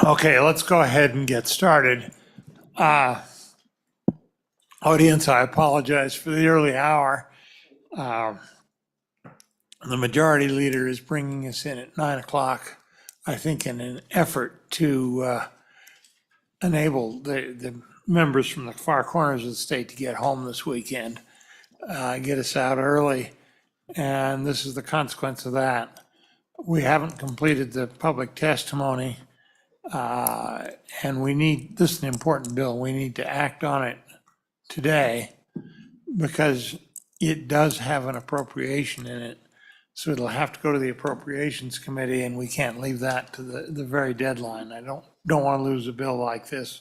Okay, let's go ahead and get started. Audience, I apologize for the early hour. The majority leader is bringing us in at 9 o'clock, I think in an effort to enable the members from the far corners of the state to get home this weekend, get us out early. And this is the consequence of that. We haven't completed the public testimony. And we need, this is an important bill, we need to act on it today because it does have an appropriation in it. So it'll have to go to the Appropriations Committee and we can't leave that to the very deadline. I don't want to lose a bill like this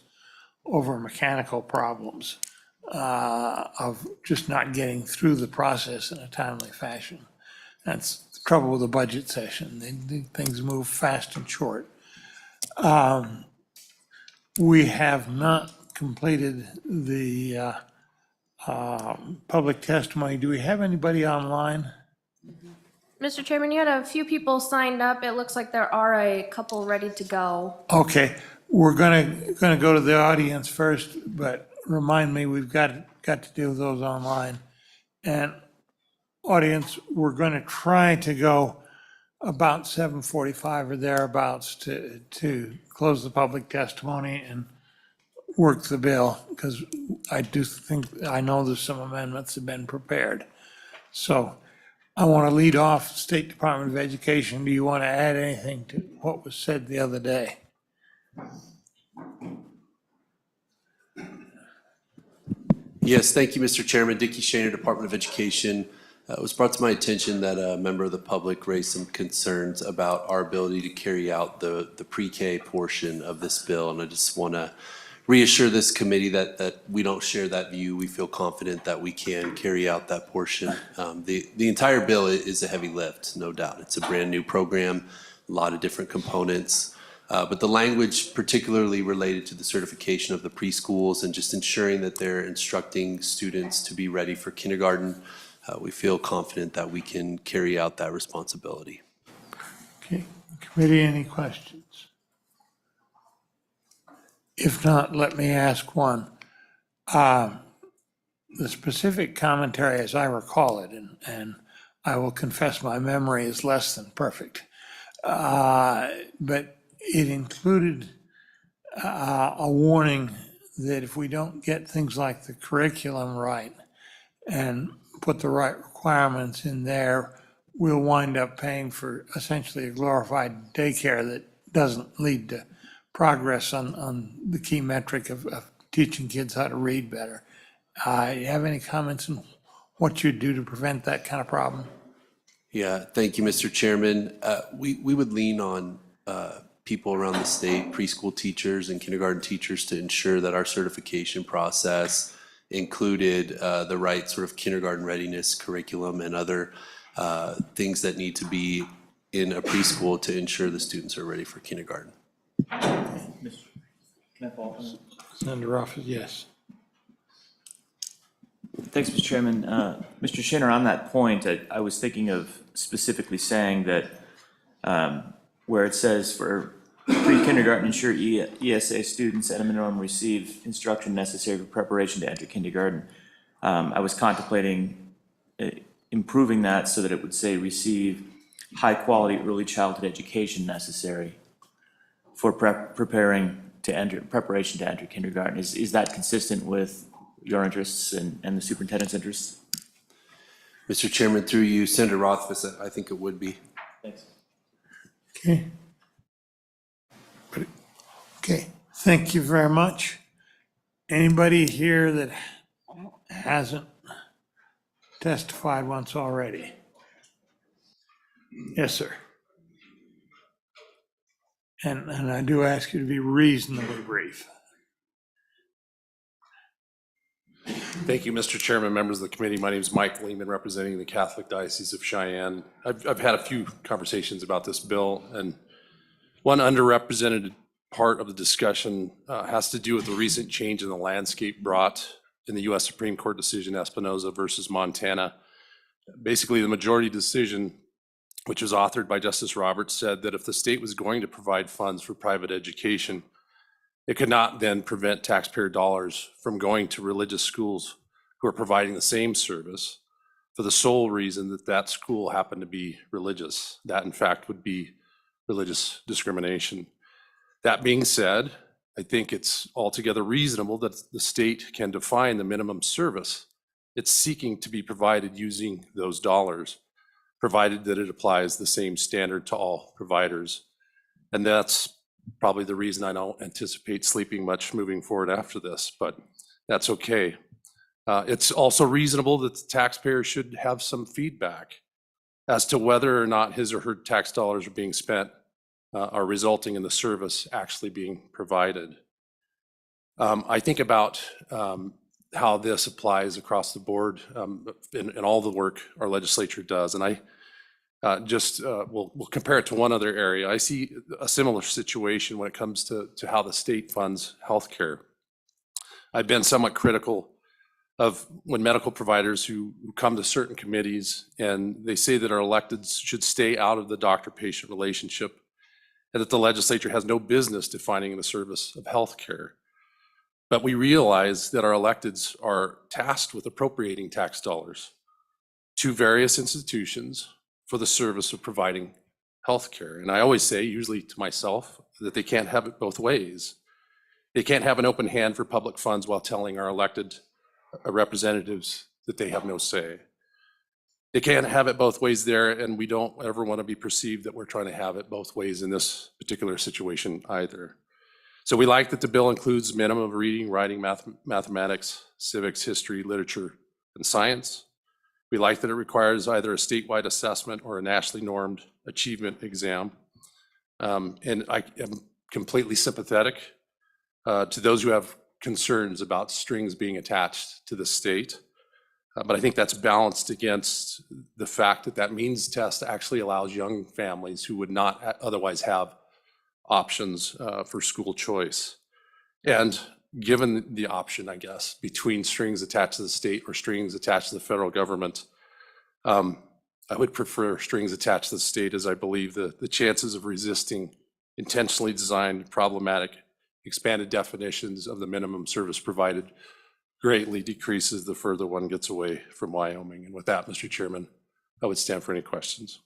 over mechanical problems of just not getting through the process in a timely fashion. That's the trouble with the budget session. Things move fast and short. We have not completed the public testimony. Do we have anybody online? Mr. Chairman, you had a few people signed up. It looks like there are a couple ready to go. Okay, we're gonna go to the audience first, but remind me, we've got to do those online. And audience, we're gonna try to go about 7:45 or thereabouts to close the public testimony and work the bill, because I know there's some amendments that have been prepared. So I want to lead off State Department of Education. Do you want to add anything to what was said the other day? Yes, thank you, Mr. Chairman. Dickey Shaner, Department of Education. It was brought to my attention that a member of the public raised some concerns about our ability to carry out the pre-K portion of this bill, and I just want to reassure this committee that we don't share that view. We feel confident that we can carry out that portion. The entire bill is a heavy lift, no doubt. It's a brand new program, a lot of different components. But the language particularly related to the certification of the preschools and just ensuring that they're instructing students to be ready for kindergarten, we feel confident that we can carry out that responsibility. Okay, committee, any questions? If not, let me ask one. The specific commentary, as I recall it, and I will confess my memory is less than perfect, but it included a warning that if we don't get things like the curriculum right and put the right requirements in there, we'll wind up paying for essentially a glorified daycare that doesn't lead to progress on the key metric of teaching kids how to read better. You have any comments on what you'd do to prevent that kind of problem? Yeah, thank you, Mr. Chairman. We would lean on people around the state, preschool teachers and kindergarten teachers, to ensure that our certification process included the right sort of kindergarten readiness curriculum and other things that need to be in a preschool to ensure the students are ready for kindergarten. Can I follow up? Senator Ruffin, yes. Thanks, Mr. Chairman. Mr. Shaner, on that point, I was thinking of specifically saying that where it says for pre-kindergarten, ensure ESA students at a minimum receive instruction necessary for preparation to enter kindergarten. I was contemplating improving that so that it would say receive high-quality early childhood education necessary for preparation to enter kindergarten. Is that consistent with your interests and the superintendent's interests? Mr. Chairman, through you, Senator Rothfuss, I think it would be. Thanks. Okay. Okay, thank you very much. Anybody here that hasn't testified once already? Yes, sir. And I do ask you to be reasonably brief. Thank you, Mr. Chairman, members of the committee. My name is Mike Lehman, representing the Catholic Diocese of Cheyenne. I've had a few conversations about this bill, and one underrepresented part of the discussion has to do with the recent change in the landscape brought in the U.S. Supreme Court decision Espinoza versus Montana. Basically, the majority decision which was authored by Justice Roberts, said that if the state was going to provide funds for private education, it could not then prevent taxpayer dollars from going to religious schools who are providing the same service for the sole reason that that school happened to be religious. That, in fact, would be religious discrimination. That being said, I think it's altogether reasonable that the state can define the minimum service it's seeking to be provided using those dollars, provided that it applies the same standard to all providers. And that's probably the reason I don't anticipate sleeping much moving forward after this, but that's okay. It's also reasonable that the taxpayer should have some feedback as to whether or not his or her tax dollars are being spent are resulting in the service actually being provided. I think about how this applies across the board in all the work our legislature does. And I we'll compare it to one other area. I see a similar situation when it comes to how the state funds healthcare. I've been somewhat critical of when medical providers who come to certain committees and they say that our electeds should stay out of the doctor-patient relationship and that the legislature has no business defining the service of healthcare. But we realize that our electeds are tasked with appropriating tax dollars to various institutions for the service of providing healthcare. And I always say, usually to myself, that they can't have it both ways. They can't have an open hand for public funds while telling our elected representatives that they have no say. They can't have it both ways there, and we don't ever want to be perceived that we're trying to have it both ways in this particular situation either. So we like that the bill includes minimum of reading, writing, mathematics, civics, history, literature, and science. We like that it requires either a statewide assessment or a nationally normed achievement exam. And I am completely sympathetic to those who have concerns about strings being attached to the state. But I think that's balanced against the fact that that means test actually allows young families who would not otherwise have options for school choice. And given the option, I guess, between strings attached to the state or strings attached to the federal government, I would prefer strings attached to the state, as I believe the chances of resisting intentionally designed, problematic, expanded definitions of the minimum service provided greatly decreases the further one gets away from Wyoming. And with that, Mr. Chairman, I would stand for any questions.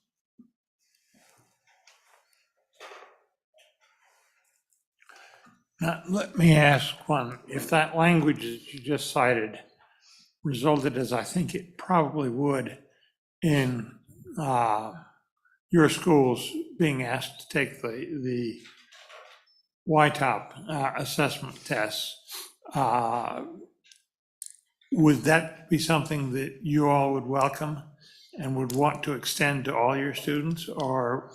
Now, let me ask one. If that language that you just cited resulted, as I think it probably would, in your schools being asked to take the YTOP assessment tests, would that be something that you all would welcome and would want to extend to all your students? Or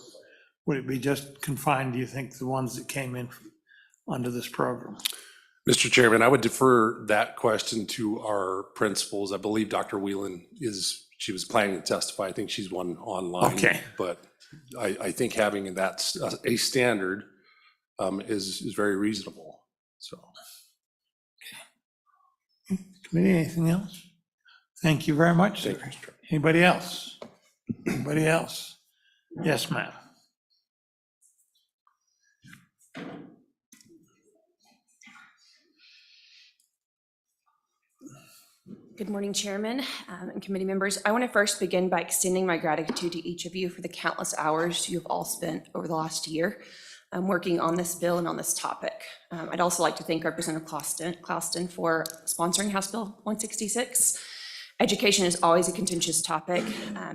would it be just confined, do you think, to the ones that came in under this program? Mr. Chairman, I would defer that question to our principals. I believe Dr. Whelan she was planning to testify. I think she's one online. Okay. But I think having that a standard is very reasonable, so. Committee, anything else? Thank you very much. Thank you, Mr. Chairman. Anybody else? Anybody else? Yes, ma'am. Good morning, Chairman and committee members. I want to first begin by extending my gratitude to each of you for the countless hours you've all spent over the last year working on this bill and on this topic. I'd also like to thank Representative Clouston for sponsoring House Bill 166. Education is always a contentious topic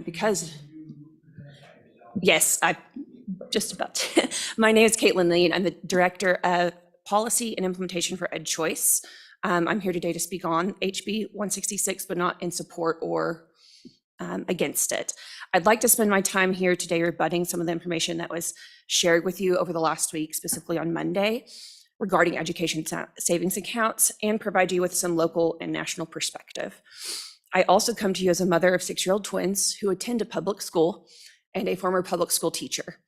because, yes, I just about to. My name is Caitlin Lee, and I'm the Director of Policy and Implementation for EdChoice. I'm here today to speak on HB 166, but not in support or against it. I'd like to spend my time here today rebutting some of the information that was shared with you over the last week, specifically on Monday, regarding education savings accounts, and provide you with some local and national perspective. I also come to you as a mother of 6-year-old twins who attend a public school and a former public school teacher.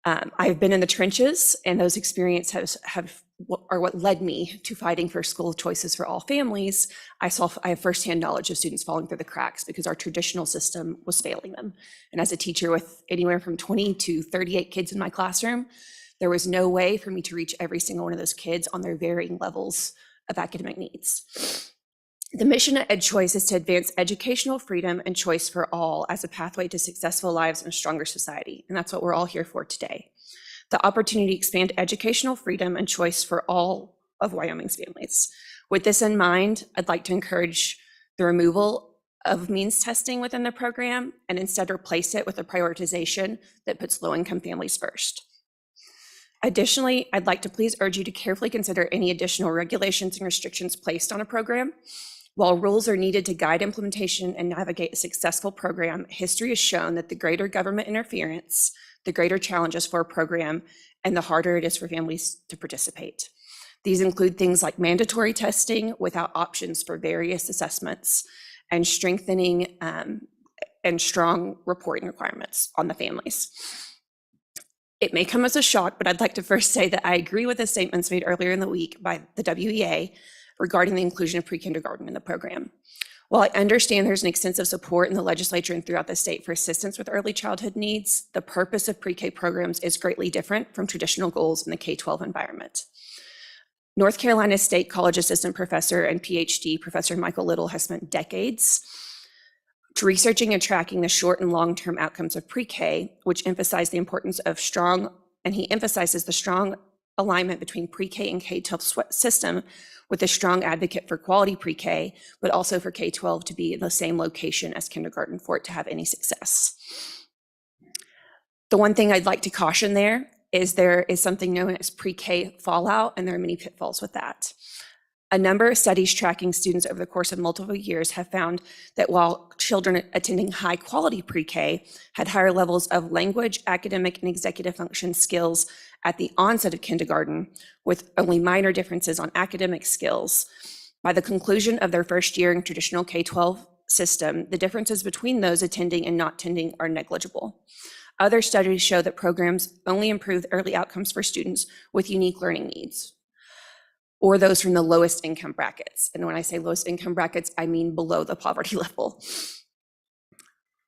I've been in the trenches, and those experiences have what led me to fighting for school choices for all families. I have firsthand knowledge of students falling through the cracks because our traditional system was failing them. And as a teacher with anywhere from 20 to 38 kids in my classroom, there was no way for me to reach every single one of those kids on their varying levels of academic needs. The mission at EdChoice is to advance educational freedom and choice for all as a pathway to successful lives and a stronger society. And that's what we're all here for today. The opportunity to expand educational freedom and choice for all of Wyoming's families. With this in mind, I'd like to encourage the removal of means testing within the program and instead replace it with a prioritization that puts low-income families first. Additionally, I'd like to please urge you to carefully consider any additional regulations and restrictions placed on a program. While rules are needed to guide implementation and navigate a successful program, history has shown that the greater government interference, the greater challenges for a program, and the harder it is for families to participate. These include things like mandatory testing without options for various assessments and strengthening and strong reporting requirements on the families. It may come as a shock, but I'd like to first say that I agree with the statements made earlier in the week by the WEA regarding the inclusion of pre-kindergarten in the program. While I understand there's an extensive support in the legislature and throughout the state for assistance with early childhood needs, the purpose of pre-K programs is greatly different from traditional goals in the K-12 environment. North Carolina State College Assistant Professor and PhD Professor Michael Little has spent decades researching and tracking the short and long-term outcomes of pre-K, which emphasize the importance of he emphasizes the strong alignment between pre-K and K-12 system with a strong advocate for quality pre-K, but also for K-12 to be in the same location as kindergarten for it to have any success. The one thing I'd like to caution there is something known as pre-K fallout, and there are many pitfalls with that. A number of studies tracking students over the course of multiple years have found that while children attending high quality pre-K had higher levels of language, academic, and executive function skills at the onset of kindergarten, with only minor differences on academic skills, by the conclusion of their first year in traditional K-12 system, the differences between those attending and not attending are negligible. Other studies show that programs only improve early outcomes for students with unique learning needs, or those from the lowest income brackets. And when I say lowest income brackets, I mean below the poverty level.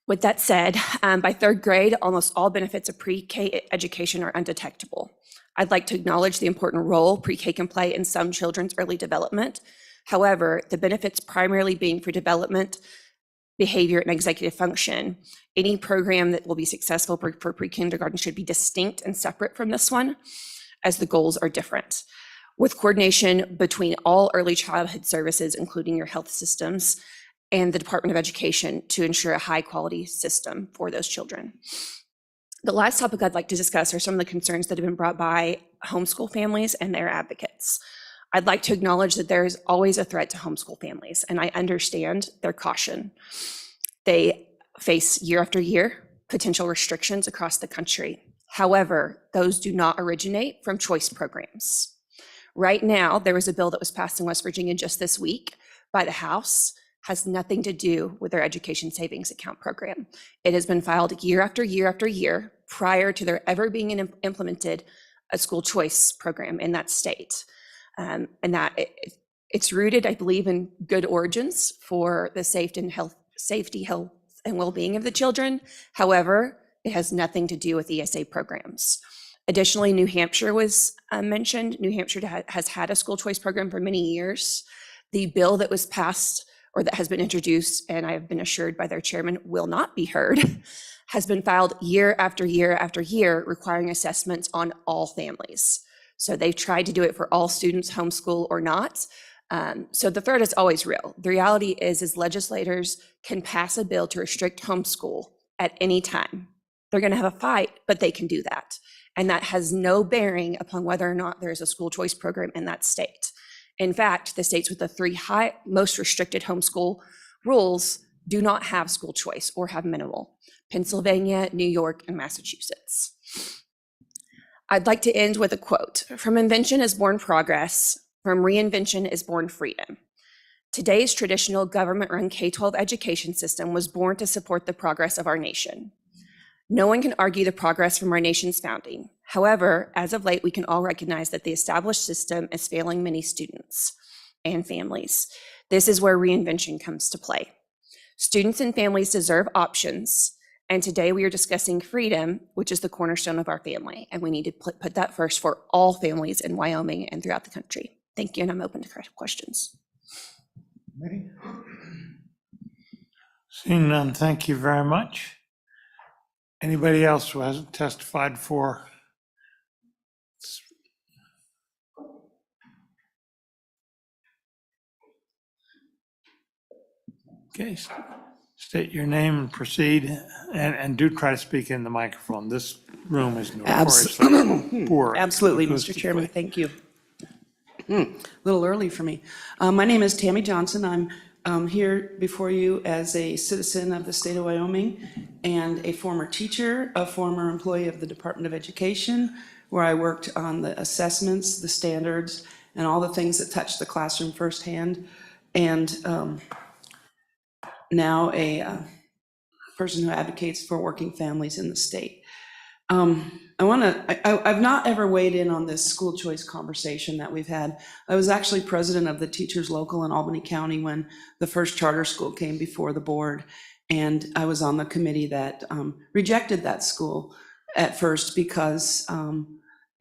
With that said, by third grade, almost all benefits of pre-K education are undetectable. I'd like to acknowledge the important role pre-K can play in some children's early development. However, the benefits primarily being for development, behavior, and executive function, any program that will be successful for pre-kindergarten should be distinct and separate from this one, as the goals are different. With coordination between all early childhood services, including your health systems and the Department of Education, to ensure a high quality system for those children. The last topic I'd like to discuss are some of the concerns that have been brought by homeschool families and their advocates. I'd like to acknowledge that there is always a threat to homeschool families, and I understand their caution. They face year after year potential restrictions across the country. However, those do not originate from choice programs. Right now, there was a bill that was passed in West Virginia just this week by the House, has nothing to do with their education savings account program. It has been filed year after year after year prior to there ever being implemented a school choice program in that state. And that it's rooted, I believe, in good origins for the safety, health, and well-being of the children. However, it has nothing to do with ESA programs. Additionally, New Hampshire was mentioned. New Hampshire has had a school choice program for many years. The bill that was passed or that has been introduced, and I have been assured by their chairman will not be heard, has been filed year after year after year, requiring assessments on all families. So they've tried to do it for all students, homeschool or not. So the threat is always real. The reality is legislators can pass a bill to restrict homeschool at any time. They're going to have a fight, but they can do that. And that has no bearing upon whether or not there's a school choice program in that state. In fact, the states with the three most restricted homeschool rules do not have school choice or have minimal: Pennsylvania, New York, and Massachusetts. I'd like to end with a quote. From invention is born progress. From reinvention is born freedom. Today's traditional government-run K-12 education system was born to support the progress of our nation. No one can argue the progress from our nation's founding. However, as of late, we can all recognize that the established system is failing many students and families. This is where reinvention comes to play. Students and families deserve options, and today we are discussing freedom, which is the cornerstone of our family, and we need to put that first for all families in Wyoming and throughout the country. Thank you, and I'm open to questions. Seeing none, thank you very much. Anybody else who hasn't testified for? Okay, state your name and proceed, and do try to speak in the microphone. This room is notoriously poor. Absolutely, Mr. Chairman, thank you. A little early for me. My name is Tammy Johnson. I'm here before you as a citizen of the state of Wyoming and a former teacher, a former employee of the Department of Education, where I worked on the assessments, the standards, and all the things that touch the classroom firsthand. And now a person who advocates for working families in the state. I've not ever weighed in on this school choice conversation that we've had. I was actually president of the Teachers Local in Albany County when the first charter school came before the board. And I was on the committee that rejected that school at first because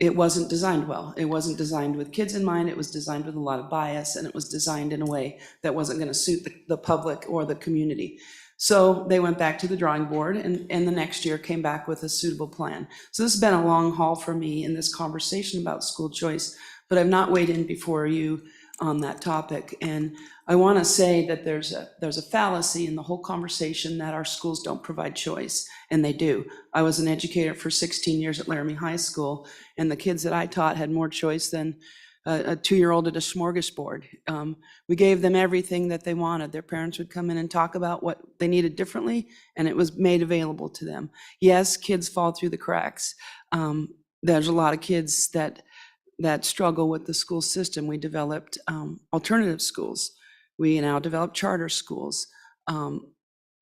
it wasn't designed well. It wasn't designed with kids in mind. It was designed with a lot of bias, and it was designed in a way that wasn't going to suit the public or the community. So they went back to the drawing board and the next year came back with a suitable plan. So this has been a long haul for me in this conversation about school choice, but I've not weighed in before you on that topic. And I want to say that there's a fallacy in the whole conversation that our schools don't provide choice, and they do. I was an educator for 16 years at Laramie High School, and the kids that I taught had more choice than a 2-year-old at a smorgasbord. We gave them everything that they wanted. Their parents would come in and talk about what they needed differently, and it was made available to them. Yes, kids fall through the cracks. There's a lot of kids that struggle with the school system. We developed alternative schools. We now develop charter schools. And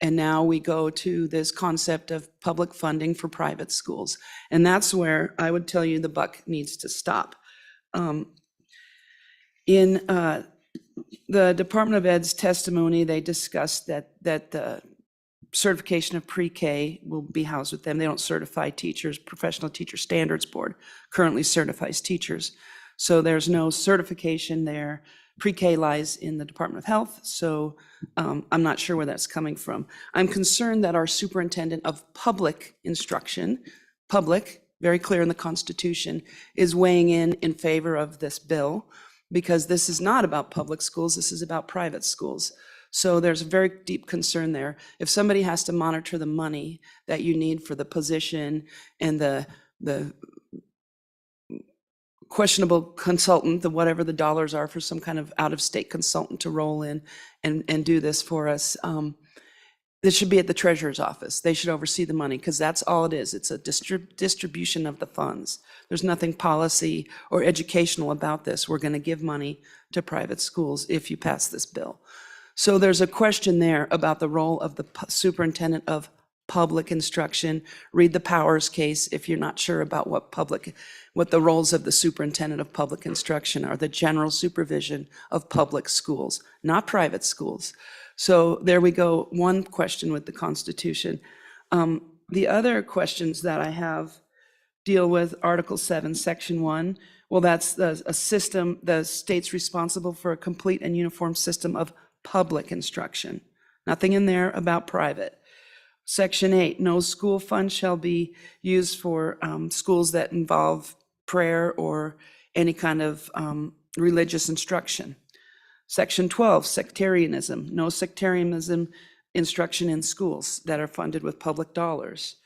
now we go to this concept of public funding for private schools. And that's where I would tell you the buck needs to stop. In the Department of Ed's testimony, they discussed that the certification of pre-K will be housed with them. They don't certify teachers. Professional Teacher Standards Board currently certifies teachers. So there's no certification there. Pre-K lies in the Department of Health, so I'm not sure where that's coming from. I'm concerned that our superintendent of public instruction, public, very clear in the Constitution, is weighing in favor of this bill, because this is not about public schools, this is about private schools. So there's a very deep concern there. If somebody has to monitor the money that you need for the position and the questionable consultant, whatever the dollars are for some kind of out-of-state consultant to roll in and do this for us, this should be at the treasurer's office. They should oversee the money, because that's all it is. It's a distribution of the funds. There's nothing policy or educational about this. We're going to give money to private schools if you pass this bill. So there's a question there about the role of the superintendent of public instruction. Read the Powers case if you're not sure about what the roles of the superintendent of public instruction are. The general supervision of public schools, not private schools. So there we go, one question with the Constitution. The other questions that I have deal with Article 7, Section 1. Well, that's a system, the state's responsible for a complete and uniform system of public instruction. Nothing in there about private. Section 8, no school fund shall be used for schools that involve prayer or any kind of religious instruction. Section 12, sectarianism, no sectarianism instruction in schools that are funded with public dollars.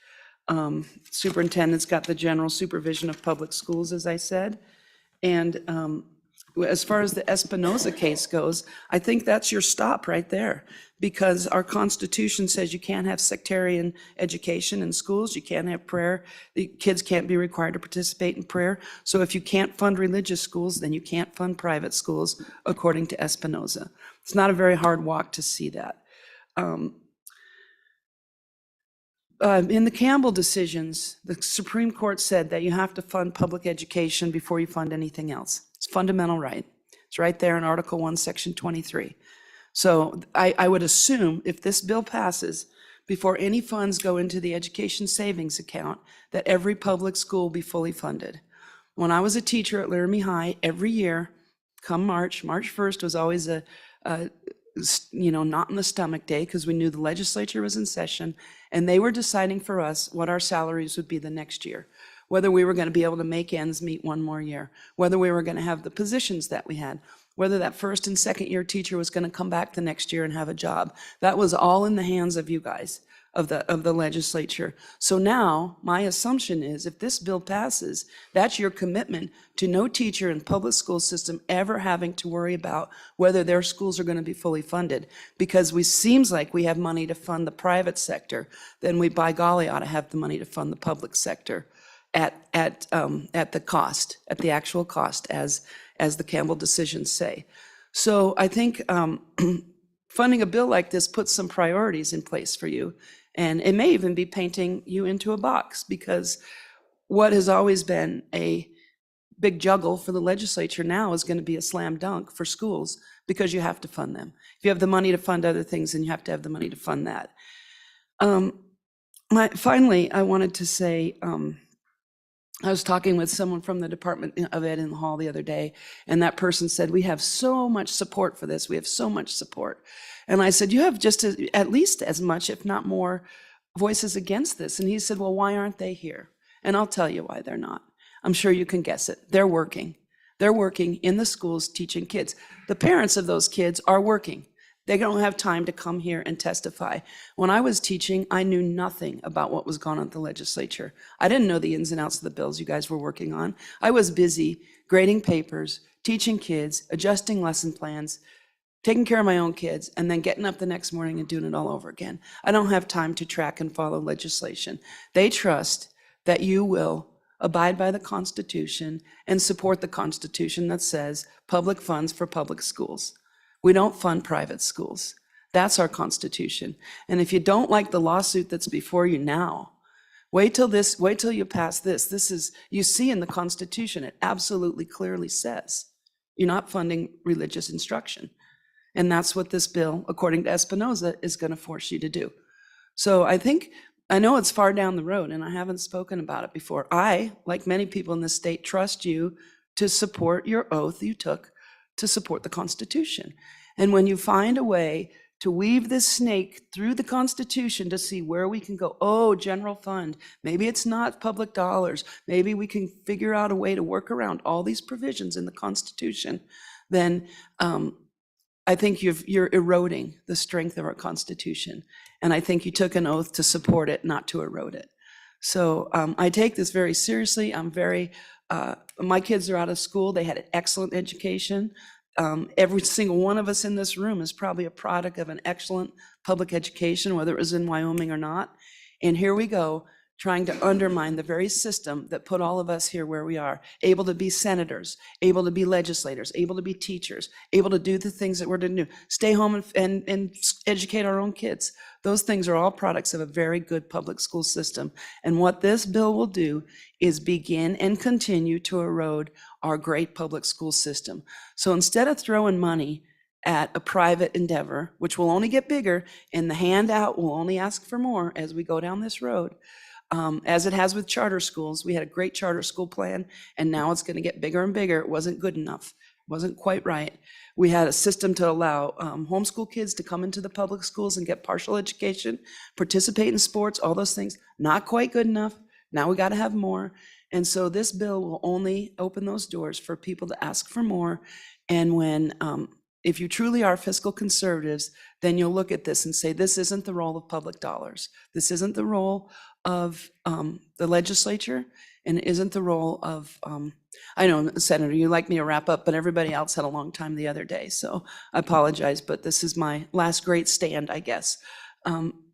Superintendent's got the general supervision of public schools, as I said. And as far as the Espinoza case goes, I think that's your stop right there, because our Constitution says you can't have sectarian education in schools, you can't have prayer, the kids can't be required to participate in prayer. So if you can't fund religious schools, then you can't fund private schools, according to Espinoza. It's not a very hard walk to see that. in the Campbell decisions, the Supreme Court said that you have to fund public education before you fund anything else. It's a fundamental right. It's right there in Article 1, Section 23. So I would assume if this bill passes, before any funds go into the education savings account, that every public school be fully funded. When I was a teacher at Laramie High, every year, come March 1st was always a knot in the stomach day, because we knew the legislature was in session and they were deciding for us what our salaries would be the next year, whether we were going to be able to make ends meet one more year, whether we were going to have the positions that we had, whether that first and second year teacher was going to come back the next year and have a job. That was all in the hands of you guys, of the legislature. So now my assumption is if this bill passes, that's your commitment to no teacher in public school system ever having to worry about whether their schools are going to be fully funded, because we seems like we have money to fund the private sector, then we by golly ought to have the money to fund the public sector at the cost, at the actual cost, as the Campbell decisions say. So I think funding a bill like this puts some priorities in place for you. And it may even be painting you into a box, because what has always been a big juggle for the legislature now is going to be a slam dunk for schools, because you have to fund them. If you have the money to fund other things, then you have to have the money to fund that. Finally, I wanted to say, I was talking with someone from the Department of Ed in the hall the other day, and that person said, we have so much support for this. We have so much support. And I said, you have just at least as much, if not more, voices against this. And he said, well, why aren't they here? And I'll tell you why they're not. I'm sure you can guess it. They're working. They're working in the schools teaching kids. The parents of those kids are working. They don't have time to come here and testify. When I was teaching, I knew nothing about what was going on at the legislature. I didn't know the ins and outs of the bills you guys were working on. I was busy grading papers, teaching kids, adjusting lesson plans, taking care of my own kids, and then getting up the next morning and doing it all over again. I don't have time to track and follow legislation. They trust that you will abide by the Constitution and support the Constitution that says public funds for public schools. We don't fund private schools. That's our Constitution. And if you don't like the lawsuit that's before you now, wait till you pass this. This is, you see in the Constitution, it absolutely clearly says you're not funding religious instruction. And that's what this bill, according to Espinoza, is going to force you to do. So I know it's far down the road, and I haven't spoken about it before. I, like many people in this state, trust you to support your oath you took to support the Constitution. And when you find a way to weave this snake through the Constitution to see where we can go, oh, general fund, maybe it's not public dollars, maybe we can figure out a way to work around all these provisions in the Constitution, then I think you're eroding the strength of our Constitution. And I think you took an oath to support it, not to erode it. So I take this very seriously. My kids are out of school. They had an excellent education. Every single one of us in this room is probably a product of an excellent public education, whether it was in Wyoming or not. And here we go, trying to undermine the very system that put all of us here where we are, able to be senators, able to be legislators, able to be teachers, able to do the things that we're to do, stay home and educate our own kids. Those things are all products of a very good public school system. And what this bill will do is begin and continue to erode our great public school system. So instead of throwing money at a private endeavor, which will only get bigger, and the handout will only ask for more as we go down this road, as it has with charter schools. We had a great charter school plan, and now it's going to get bigger and bigger. It wasn't good enough. It wasn't quite right. We had a system to allow homeschool kids to come into the public schools and get partial education, participate in sports, all those things. Not quite good enough. Now we got to have more. And so this bill will only open those doors for people to ask for more. And when, if you truly are fiscal conservatives, then you'll look at this and say, this isn't the role of public dollars. This isn't the role of the legislature, and it isn't the role of, I know, Senator, you'd like me to wrap up, but everybody else had a long time the other day, so I apologize, but this is my last great stand, I guess.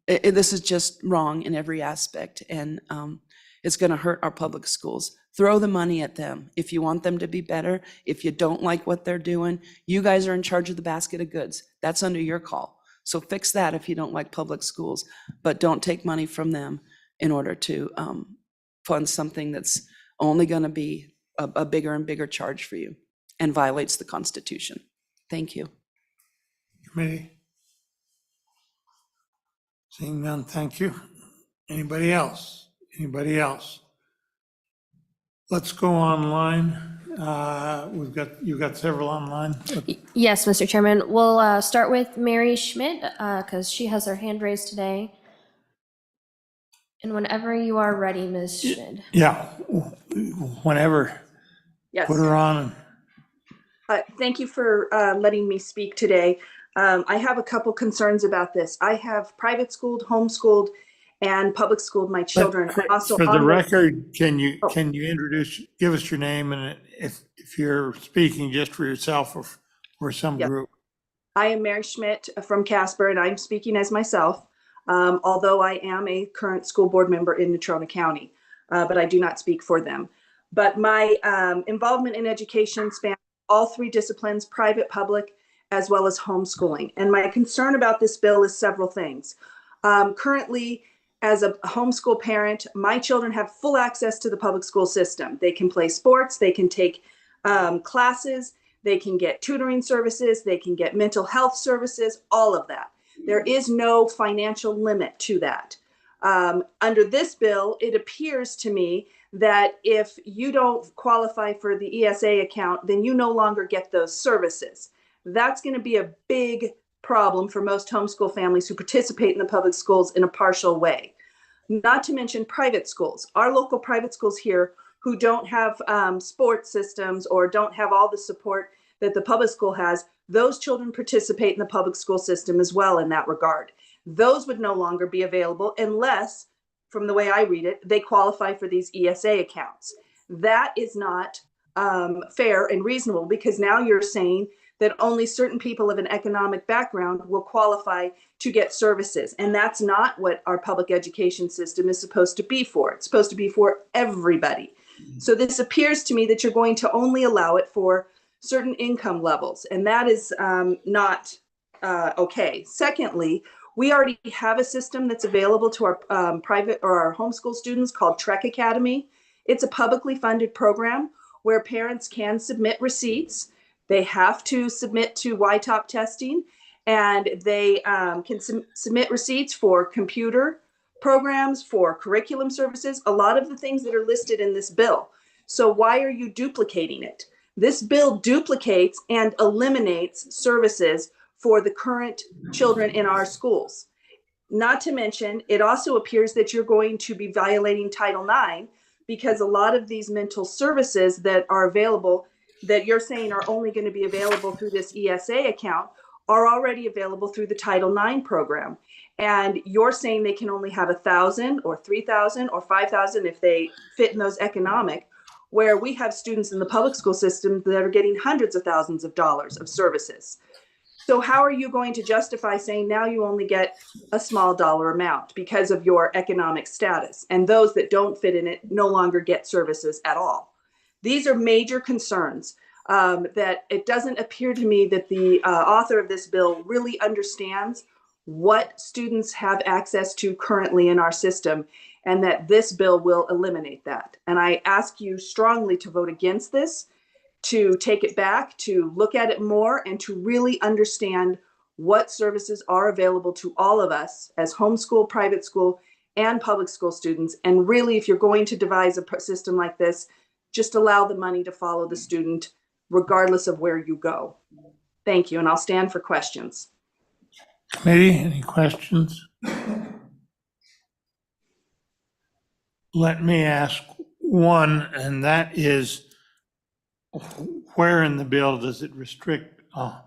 This is just wrong in every aspect, and it's going to hurt our public schools. Throw the money at them if you want them to be better. If you don't like what they're doing, you guys are in charge of the basket of goods. That's under your call. So fix that if you don't like public schools, but don't take money from them in order to fund something that's only going to be a bigger and bigger charge for you and violates the Constitution. Thank you. Committee? Seeing none, thank you. Anybody else? Anybody else? Let's go online. You've got several online. Yes, Mr. Chairman. We'll start with Mary Schmidt because she has her hand raised today. And whenever you are ready, Ms. Schmidt. Yeah, whenever, Yes. put her on. Thank you for letting me speak today. I have a couple concerns about this. I have private schooled, homeschooled, and public schooled my children. Also, For the on record, can you give us your name, and if you're speaking just for yourself or some Yeah. group? I am Mary Schmidt from Casper, and I'm speaking as myself, although I am a current school board member in Natrona County, but I do not speak for them. But my involvement in education spans all three disciplines, private, public, as well as homeschooling. And my concern about this bill is several things. Currently, as a homeschool parent, my children have full access to the public school system. They can play sports, they can take classes, they can get tutoring services, they can get mental health services, all of that. There is no financial limit to that. Under this bill, it appears to me that if you don't qualify for the ESA account, then you no longer get those services. That's going to be a big problem for most homeschool families who participate in the public schools in a partial way. Not to mention private schools. Our local private schools here who don't have sports systems or don't have all the support that the public school has, those children participate in the public school system as well in that regard. Those would no longer be available unless, from the way I read it, they qualify for these ESA accounts. That is not fair and reasonable, because now you're saying that only certain people of an economic background will qualify to get services. And that's not what our public education system is supposed to be for. It's supposed to be for everybody. So this appears to me that you're going to only allow it for certain income levels, and that is not okay. Secondly, we already have a system that's available to our private or our homeschool students called Trek Academy. It's a publicly funded program where parents can submit receipts. They have to submit to YTOP testing, and they can submit receipts for computer programs, for curriculum services, a lot of the things that are listed in this bill. So why are you duplicating it? This bill duplicates and eliminates services for the current children in our schools. Not to mention, it also appears that you're going to be violating Title IX, because a lot of these mental services that are available, that you're saying are only going to be available through this ESA account, are already available through the Title IX program. And you're saying they can only have 1,000 or 3,000 or 5,000 if they fit in those economic, where we have students in the public school system that are getting hundreds of thousands of dollars of services. So how are you going to justify saying now you only get a small dollar amount because of your economic status, and those that don't fit in it no longer get services at all? These are major concerns that it doesn't appear to me that the author of this bill really understands what students have access to currently in our system, and that this bill will eliminate that. And I ask you strongly to vote against this, to take it back, to look at it more, and to really understand what services are available to all of us as homeschool, private school, and public school students. And really, if you're going to devise a system like this, just allow the money to follow the student, regardless of where you go. Thank you, and I'll stand for questions. Committee, any questions? Let me ask one, and that is, where in the bill does it restrict a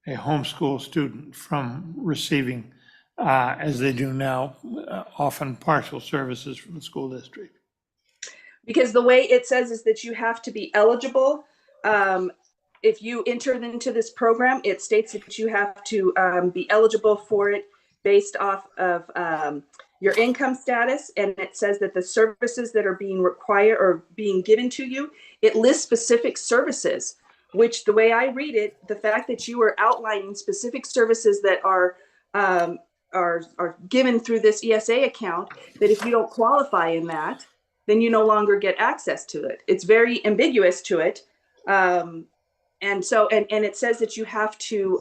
homeschool student from receiving, as they do now, often partial services from the school district? Because the way it says is that you have to be eligible. If you enter into this program, it states that you have to be eligible for it based off of your income status. And it says that the services that are being required or being given to you, it lists specific services, which the way I read it, the fact that you are outlining specific services that are are given through this ESA account, that if you don't qualify in that, then you no longer get access to it. It's very ambiguous to it. And so, and it says that you have to,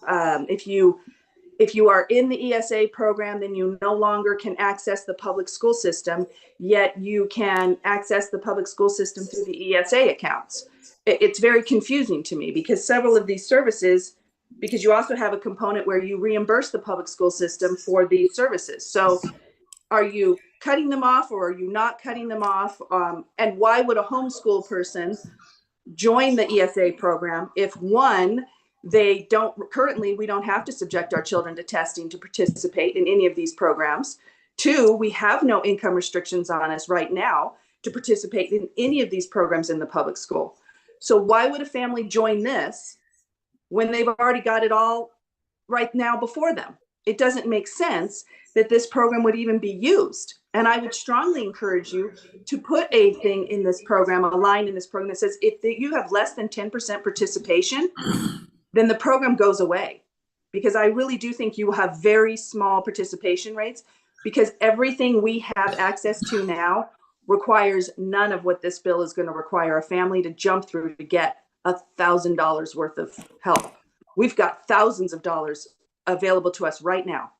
if you are in the ESA program, then you no longer can access the public school system, yet you can access the public school system through the ESA accounts. It's very confusing to me because several of these services, because you also have a component where you reimburse the public school system for these services. So are you cutting them off or are you not cutting them off? And why would a homeschool person join the ESA program if, one, they don't currently, we don't have to subject our children to testing to participate in any of these programs. Two, we have no income restrictions on us right now to participate in any of these programs in the public school. So why would a family join this when they've already got it all right now before them? It doesn't make sense that this program would even be used. And I would strongly encourage you to put a thing in this program, a line in this program that says if you have less than 10% participation, then the program goes away. Because I really do think you will have very small participation rates, because everything we have access to now requires none of what this bill is going to require a family to jump through to get $1,000 worth of help. We've got thousands of dollars available to us right now.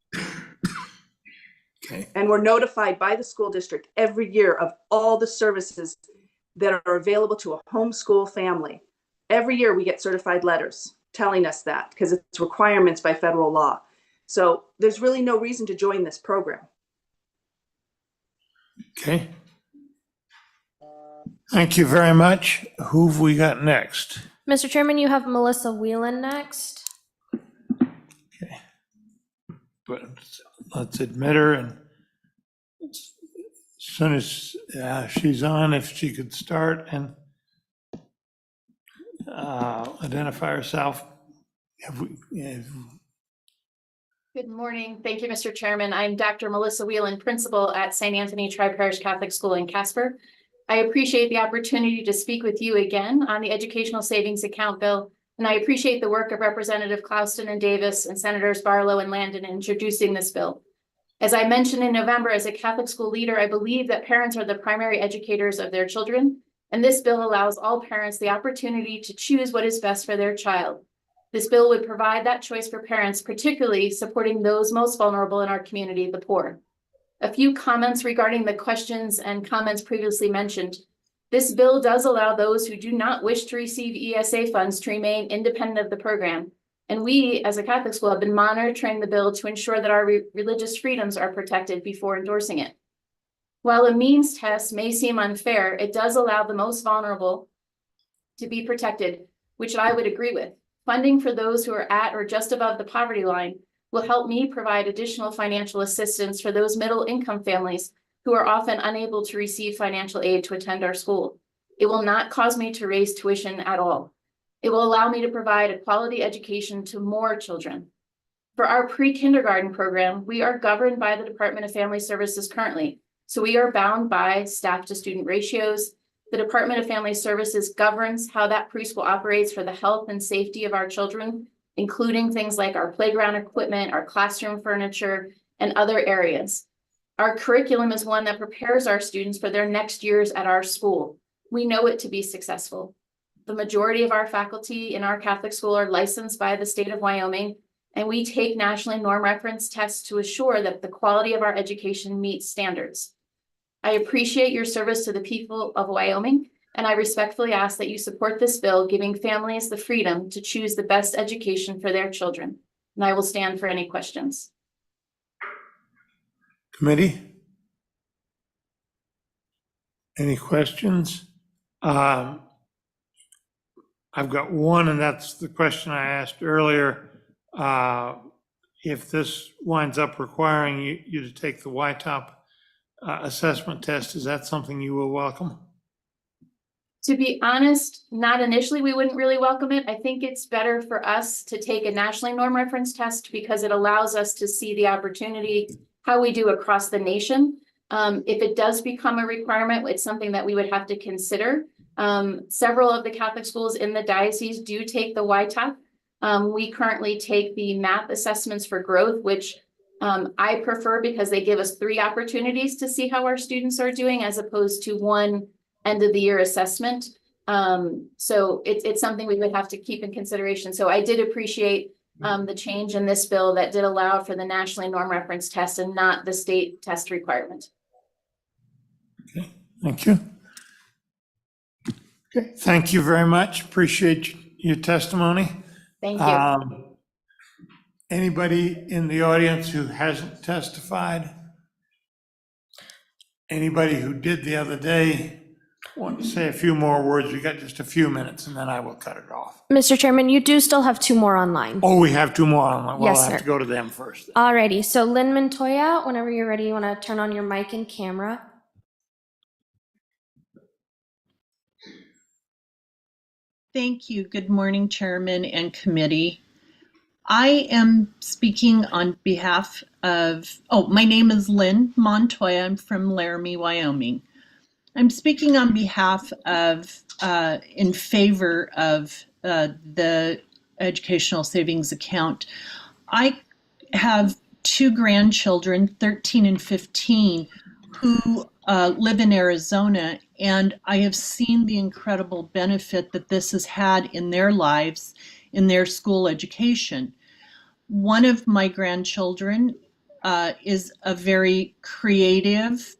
Okay. And we're notified by the school district every year of all the services that are available to a homeschool family. Every year we get certified letters telling us that because it's requirements by federal law. So there's really no reason to join this program. Okay. Thank you very much. Who have we got next? Mr. Chairman, you have Melissa Whelan next. Okay. But let's admit her, and as soon as she's on, if she could start and identify herself. Good morning. Thank you, Mr. Chairman. I'm Dr. Melissa Whelan, principal at St. Anthony Tri-Parish Catholic School in Casper. I appreciate the opportunity to speak with you again on the Educational Savings Account Bill, and I appreciate the work of Representative Clouston and Davis and Senators Barlow and Landon in introducing this bill. As I mentioned in November, as a Catholic school leader, I believe that parents are the primary educators of their children, and this bill allows all parents the opportunity to choose what is best for their child. This bill would provide that choice for parents, particularly supporting those most vulnerable in our community, the poor. A few comments regarding the questions and comments previously mentioned. This bill does allow those who do not wish to receive ESA funds to remain independent of the program. And we, as a Catholic school, have been monitoring the bill to ensure that our religious freedoms are protected before endorsing it. While a means test may seem unfair, it does allow the most vulnerable to be protected, which I would agree with. Funding for those who are at or just above the poverty line will help me provide additional financial assistance for those middle income families who are often unable to receive financial aid to attend our school. It will not cause me to raise tuition at all. It will allow me to provide a quality education to more children. For our pre-kindergarten program, we are governed by the Department of Family Services currently. So we are bound by staff to student ratios. The Department of Family Services governs how that preschool operates for the health and safety of our children, including things like our playground equipment, our classroom furniture, and other areas. Our curriculum is one that prepares our students for their next years at our school. We know it to be successful. The majority of our faculty in our Catholic school are licensed by the state of Wyoming, and we take nationally norm reference tests to assure that the quality of our education meets standards. I appreciate your service to the people of Wyoming, and I respectfully ask that you support this bill, giving families the freedom to choose the best education for their children. And I will stand for any questions. Committee? Any questions? I've got one, and that's the question I asked earlier. If this winds up requiring you to take the YTOP assessment test, is that something you will welcome? To be honest, not initially, we wouldn't really welcome it. I think it's better for us to take a nationally norm reference test because it allows us to see the opportunity, how we do across the nation. If it does become a requirement, it's something that we would have to consider. Several of the Catholic schools in the diocese do take the YTOP. We currently take the MAP assessments for growth, which I prefer because they give us 3 opportunities to see how our students are doing as opposed to one end of the year assessment. So it's something we would have to keep in consideration. So I did appreciate the change in this bill that did allow for the nationally norm reference test and not the state test requirement. Thank you. Okay, thank you very much. Appreciate your testimony. Thank you. Anybody in the audience who hasn't testified? Anybody who did the other day want to say a few more words? We got just a few minutes and then I will cut it off. Mr. Chairman, you do still have 2 more online. Oh, we have 2 more online. Well, Yes, I'll have sir. to go to them first. Alrighty, so Lynn Montoya, whenever you're ready, you want to turn on your mic and camera. Thank you. Good morning, Chairman and committee. I am speaking on behalf of, my name is Lynn Montoya. I'm from Laramie, Wyoming. I'm speaking on behalf of, in favor of the educational savings account. I have 2 grandchildren, 13 and 15, who live in Arizona, and I have seen the incredible benefit that this has had in their lives, in their school education. One of my grandchildren is a very creative,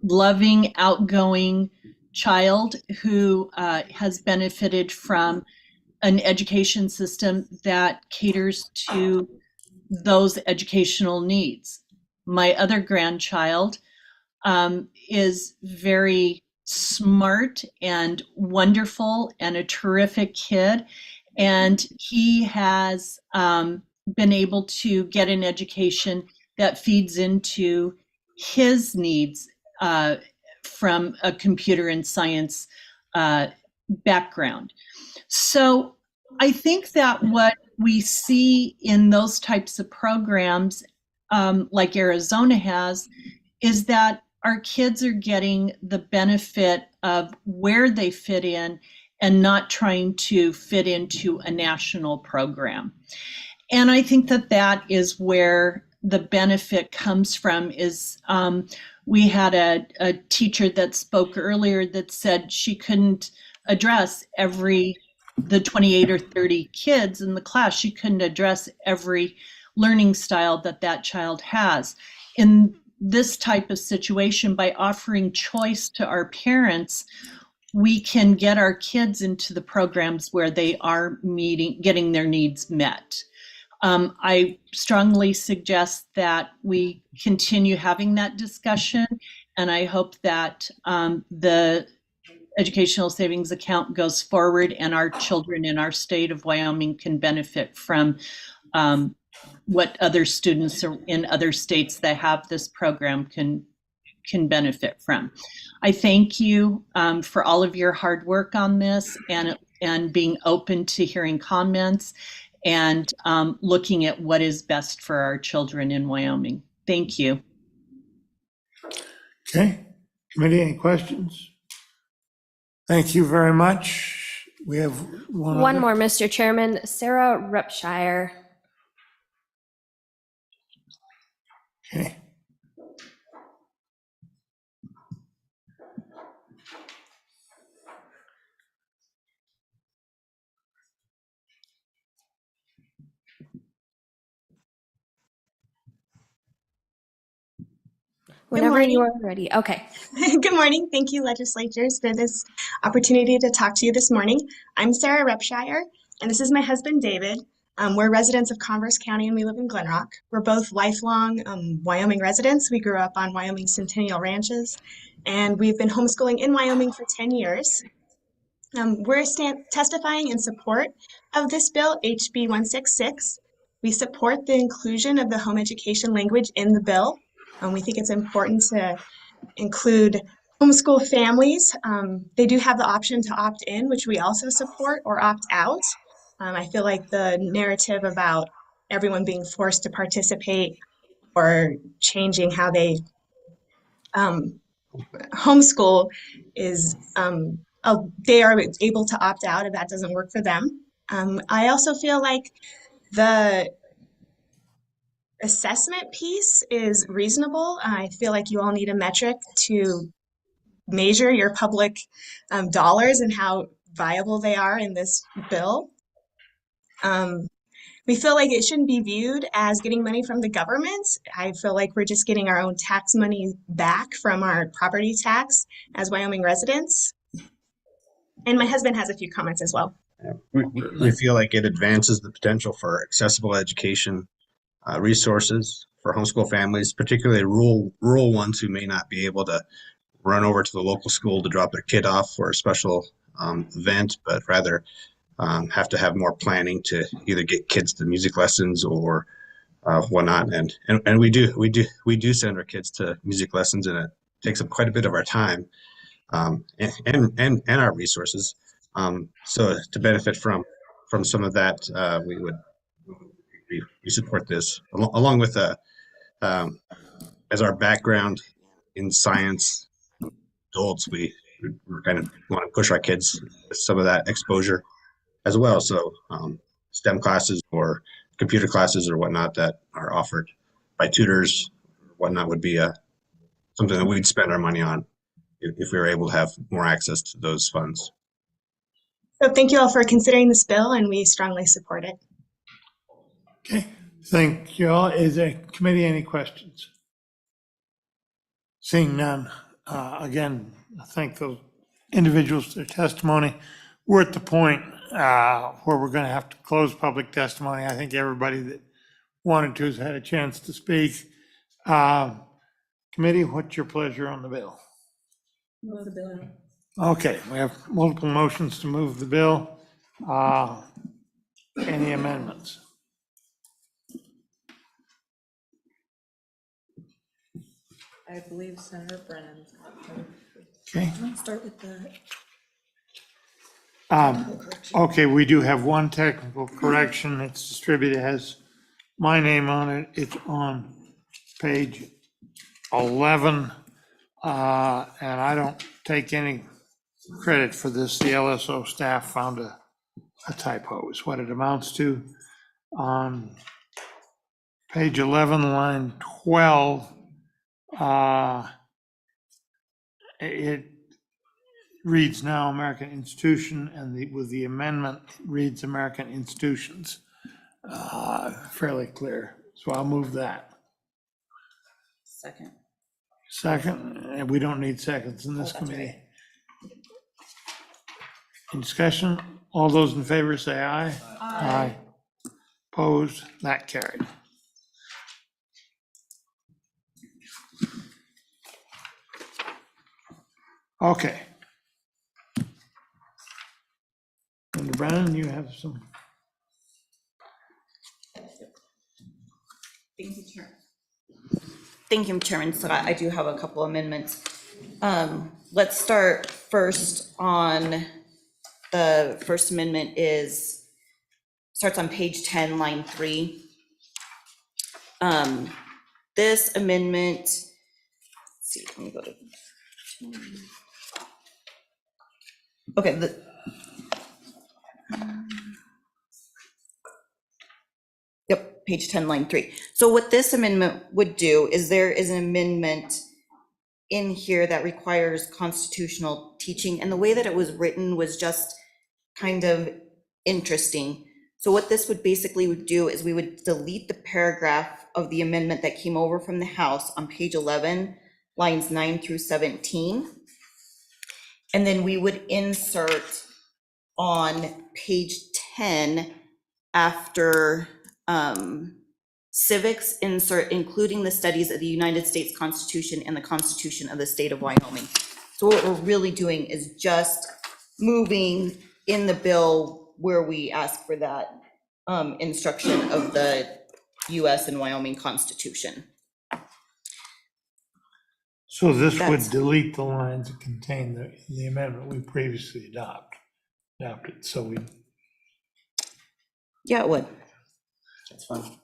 loving, outgoing child who has benefited from an education system that caters to those educational needs. My other grandchild is very smart and wonderful and a terrific kid. And he has been able to get an education that feeds into his needs from a computer and science background. So I think that what we see in those types of programs, like Arizona has, is that our kids are getting the benefit of where they fit in and not trying to fit into a national program. And I think that that is where the benefit comes from is we had a teacher that spoke earlier that said she couldn't address the 28 or 30 kids in the class. She couldn't address every learning style that child has. In this type of situation, by offering choice to our parents, we can get our kids into the programs where they are getting their needs met. I strongly suggest that we continue having that discussion, and I hope that the educational savings account goes forward and our children in our state of Wyoming can benefit from what other students in other states that have this program can benefit from. I thank you for all of your hard work on this and being open to hearing comments and looking at what is best for our children in Wyoming. Thank you. Okay, committee, any questions? Thank you very much. We have One more, Mr. Chairman, Sarah Repshire. Okay. Whenever you are ready. Okay. Good morning. Thank you, legislators, for this opportunity to talk to you this morning. I'm Sarah Repshire, and this is my husband, David. We're residents of Converse County, and we live in Glen Rock. We're both lifelong Wyoming residents. We grew up on Wyoming Centennial Ranches, and we've been homeschooling in Wyoming for 10 years. We're testifying in support of this bill, HB 166. We support the inclusion of the home education language in the bill. We think it's important to include homeschool families. They do have the option to opt in, which we also support, or opt out. I feel like the narrative about everyone being forced to participate or changing how they homeschool is, they are able to opt out if that doesn't work for them. I also feel like the assessment piece is reasonable. I feel like you all need a metric to measure your public dollars and how viable they are in this bill. We feel like it shouldn't be viewed as getting money from the government. I feel like we're just getting our own tax money back from our property tax as Wyoming residents. And my husband has a few comments as well. We feel like it advances the potential for accessible education resources for homeschool families, particularly rural ones who may not be able to run over to the local school to drop their kid off for a special event, but rather have to have more planning to either get kids to music lessons or whatnot. And we do send our kids to music lessons, and it takes up quite a bit of our time and our resources. So to benefit from some of that, we support this along with as our background in science adults, we're kind of want to push our kids with some of that exposure as well. So STEM classes or computer classes or whatnot that are offered by tutors or whatnot would be something that we'd spend our money on if we were able to have more access to those funds. So thank you all for considering this bill, and we strongly support it. Okay, thank you all. Is there committee any questions? Seeing none, again, I thank those individuals for their testimony. We're at the point where we're going to have to close public testimony. I think everybody that wanted to has had a chance to speak. Committee, what's your pleasure on the bill? Move the bill. Okay, we have multiple motions to move the bill. Any amendments? I believe Senator Brennan. Okay. Let's start with the. Okay, we do have one technical correction. It's distributed, has my name on it. It's on page 11. And I don't take any credit for this. The LSO staff found a typo is what it amounts to. On page 11, line 12, it reads now American institution, and with the amendment, it reads American institutions. Fairly clear. So I'll move that. Second. Second, and we don't need seconds in this committee. In discussion, all those in favor say aye. Aye. Opposed, that carried. Okay. And Brennan, you have some. Thank you, Chair. Thank you, Chairman. So I do have a couple amendments. Let's start first on the first amendment starts on page 10, line 3. This amendment, let's see, let me go to. Okay, yep, page 10, line 3. So what this amendment would do is there is an amendment in here that requires constitutional teaching, and the way that it was written was just kind of interesting. So what this would basically do is we would delete the paragraph of the amendment that came over from the House on page 11, lines 9 through 17. And then we would insert on page 10 after civics, insert including the studies of the United States Constitution and the Constitution of the State of Wyoming. So what we're really doing is just moving in the bill where we ask for that instruction of the US and Wyoming Constitution. So this would delete the lines that contain the amendment we previously adopted, so we. Yeah, it would. That's fine.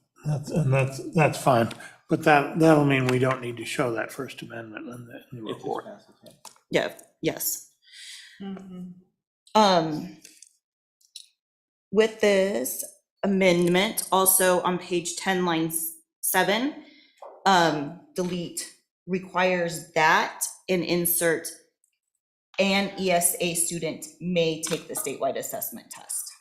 That's fine, but that'll mean we don't need to show that First Amendment in the report. Yeah, yes. With this amendment, also on page 10, line 7, delete requires that and insert an ESA student may take the statewide assessment test.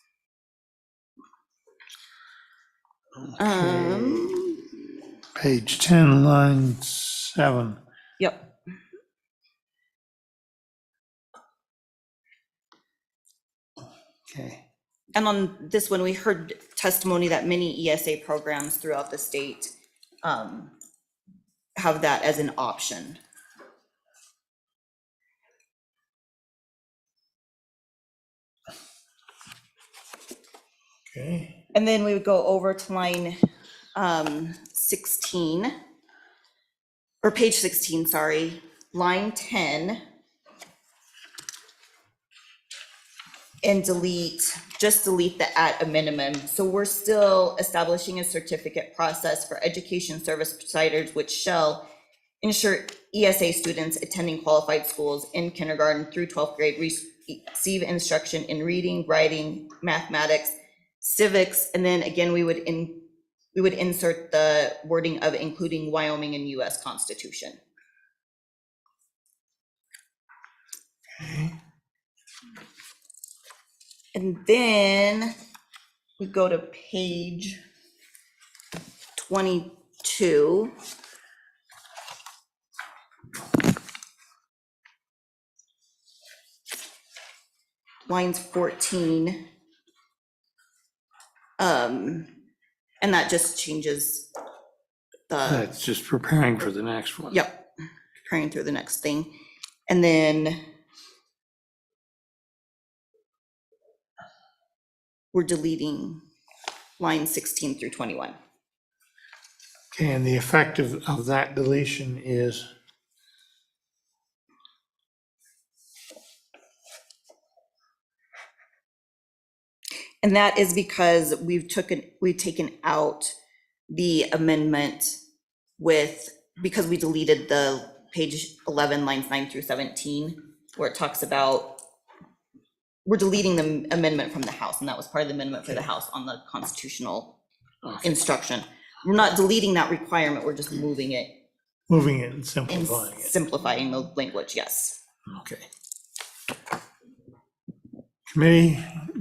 Page 10, line 7. Yep. Okay. And on this one, we heard testimony that many ESA programs throughout the state have that as an option. Okay. And then we would go over to line 16, or page 16, sorry, line 10. And just delete the at a minimum. So we're still establishing a certificate process for education service providers, which shall ensure ESA students attending qualified schools in kindergarten through 12th grade receive instruction in reading, writing, mathematics, civics, and then again, we would insert the wording of including Wyoming and US Constitution. Okay. And then we go to page 22. Lines 14. And that just changes the, That's just preparing for the next one. yep, preparing through the next thing. And then we're deleting lines 16 through 21. Okay, and the effect of that deletion is? And that is because we've taken out the amendment because we deleted the page 11, lines 9 through 17, where it talks about, we're deleting the amendment from the House, and that was part of the amendment for the House on the constitutional instruction. We're not deleting that requirement, we're just moving it. Moving it and And simplifying it. simplifying the language, yes. Okay. Committee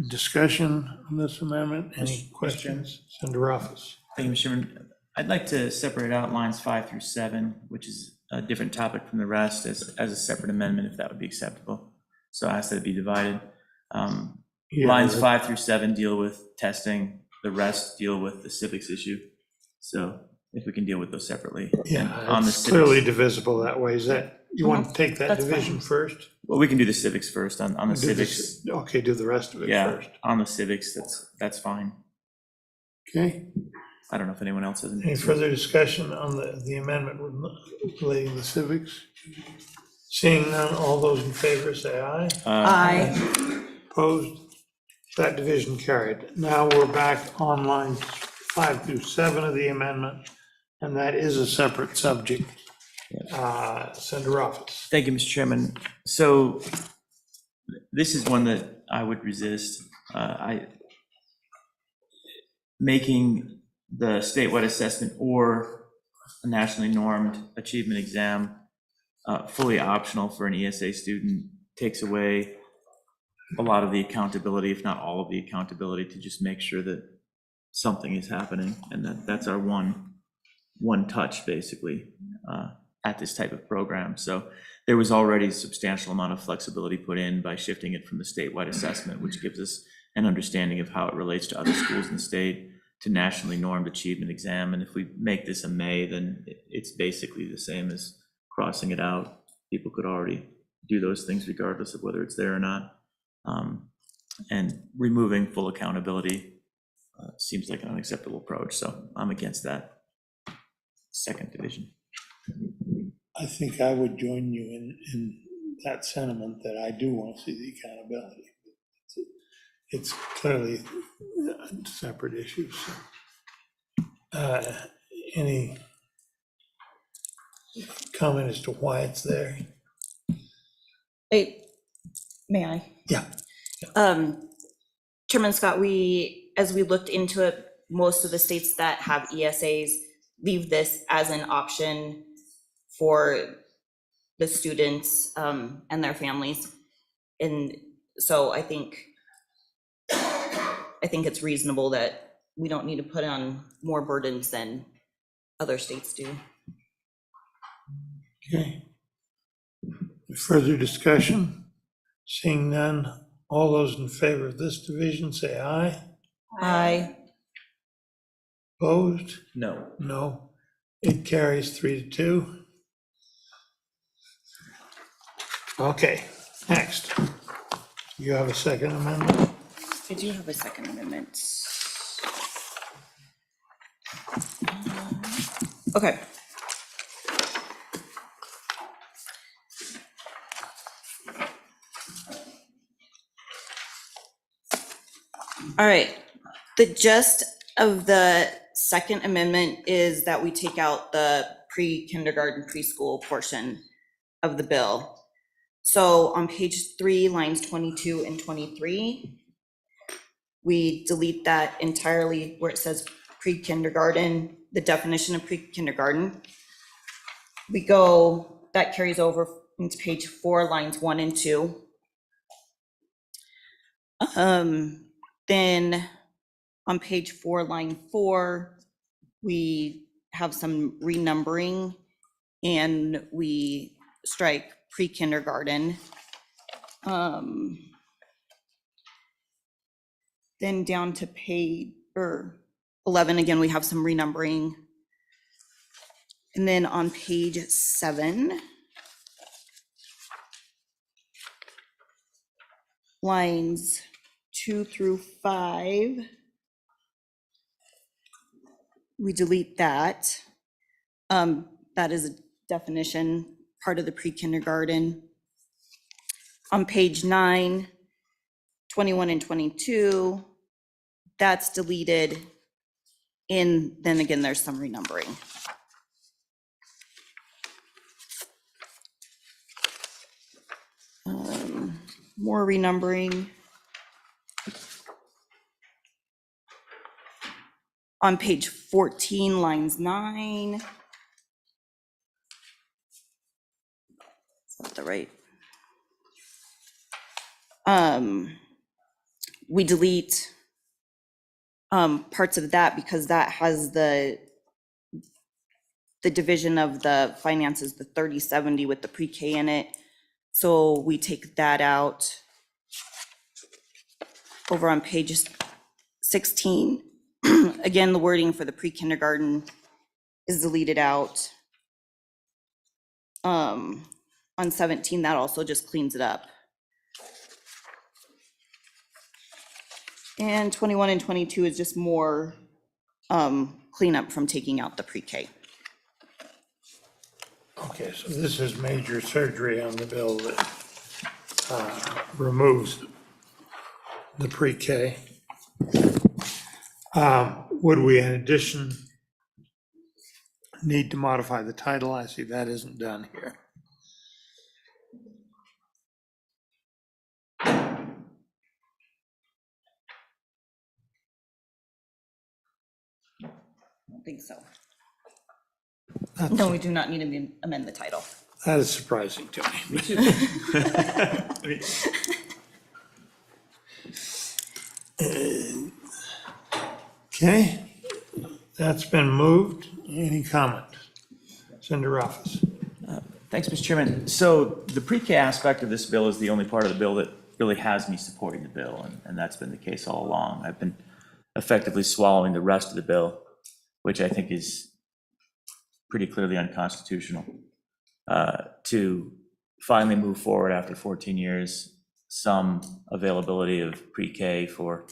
discussion on this amendment? Any questions? Senator Office. Thank you, Mr. Chairman. I'd like to separate out lines 5 through 7, which is a different topic from the rest, as a separate amendment, if that would be acceptable. So I ask that it be divided. Lines 5 through 7 deal with testing, the rest deal with the civics issue. So if we can deal with those separately. Yeah, on the it's civics- clearly divisible that way. Is that, you want to take that That's division fine. first? Well, we can do the civics first on the Do the civics. Okay, do the rest of it Yeah, first. on the civics, that's fine. Okay. I don't know if anyone else has Any any. further discussion on the amendment relating to civics? Seeing none, all those in favor say aye. Aye. Opposed? That division carried. Now we're back on lines 5 through 7 of the amendment, and that is a separate subject. Senator Office. Thank you, Mr. Chairman. So this is one that I would resist. Making the statewide assessment or a nationally normed achievement exam fully optional for an ESA student takes away a lot of the accountability, if not all of the accountability, to just make sure that something is happening, and that's our one touch, basically, at this type of program. So there was already a substantial amount of flexibility put in by shifting it from the statewide assessment, which gives us an understanding of how it relates to other schools in the state, to nationally normed achievement exam. And if we make this a may, then it's basically the same as crossing it out. People could already do those things regardless of whether it's there or not. And removing full accountability seems like an unacceptable approach, so I'm against that second division. I think I would join you in that sentiment that I do want to see the accountability. It's clearly separate issues. Any comment as to why it's there? May I? Yeah. Chairman Scott, as we looked into it, most of the states that have ESAs leave this as an option for the students and their families. And so I think it's reasonable that we don't need to put on more burdens than other states do. Okay. Further discussion? Seeing none, all those in favor of this division say aye. Aye. Opposed? No. No. It carries 3-2. Okay, next. You have a second amendment? I do have a second amendment. Okay. All right, the gist of the second amendment is that we take out the pre-kindergarten preschool portion of the bill. So on page 3, lines 22 and 23, we delete that entirely where it says pre-kindergarten, the definition of pre-kindergarten. We go, that carries over into page 4, lines 1 and 2. Then on page 4, line 4, we have some renumbering and we strike pre-kindergarten. Then down to page 11, again, we have some renumbering. And then on page 7, lines 2 through 5, we delete that. That is a definition, part of the pre-kindergarten. On page 9, 21 and 22, that's deleted. And then again, there's some renumbering. More renumbering. On page 14, lines 9. Is that the right? We delete parts of that because that has the division of the finances, the 30/70 with the pre-K in it. So we take that out. Over on page 16, again, the wording for the pre-kindergarten is deleted out. On 17, that also just cleans it up. And 21 and 22 is just more cleanup from taking out the pre-K. Okay, so this is major surgery on the bill that removes the pre-K. Would we, in addition, need to modify the title? I see that isn't done here. I don't think so. No, we do not need to amend the title. That is surprising to me. Okay, that's been moved. Any comment? Senator Office. Thanks, Mr. Chairman. So the pre-K aspect of this bill is the only part of the bill that really has me supporting the bill, and that's been the case all along. I've been effectively swallowing the rest of the bill, which I think is pretty clearly unconstitutional. To finally move forward after 14 years, some availability of pre-K for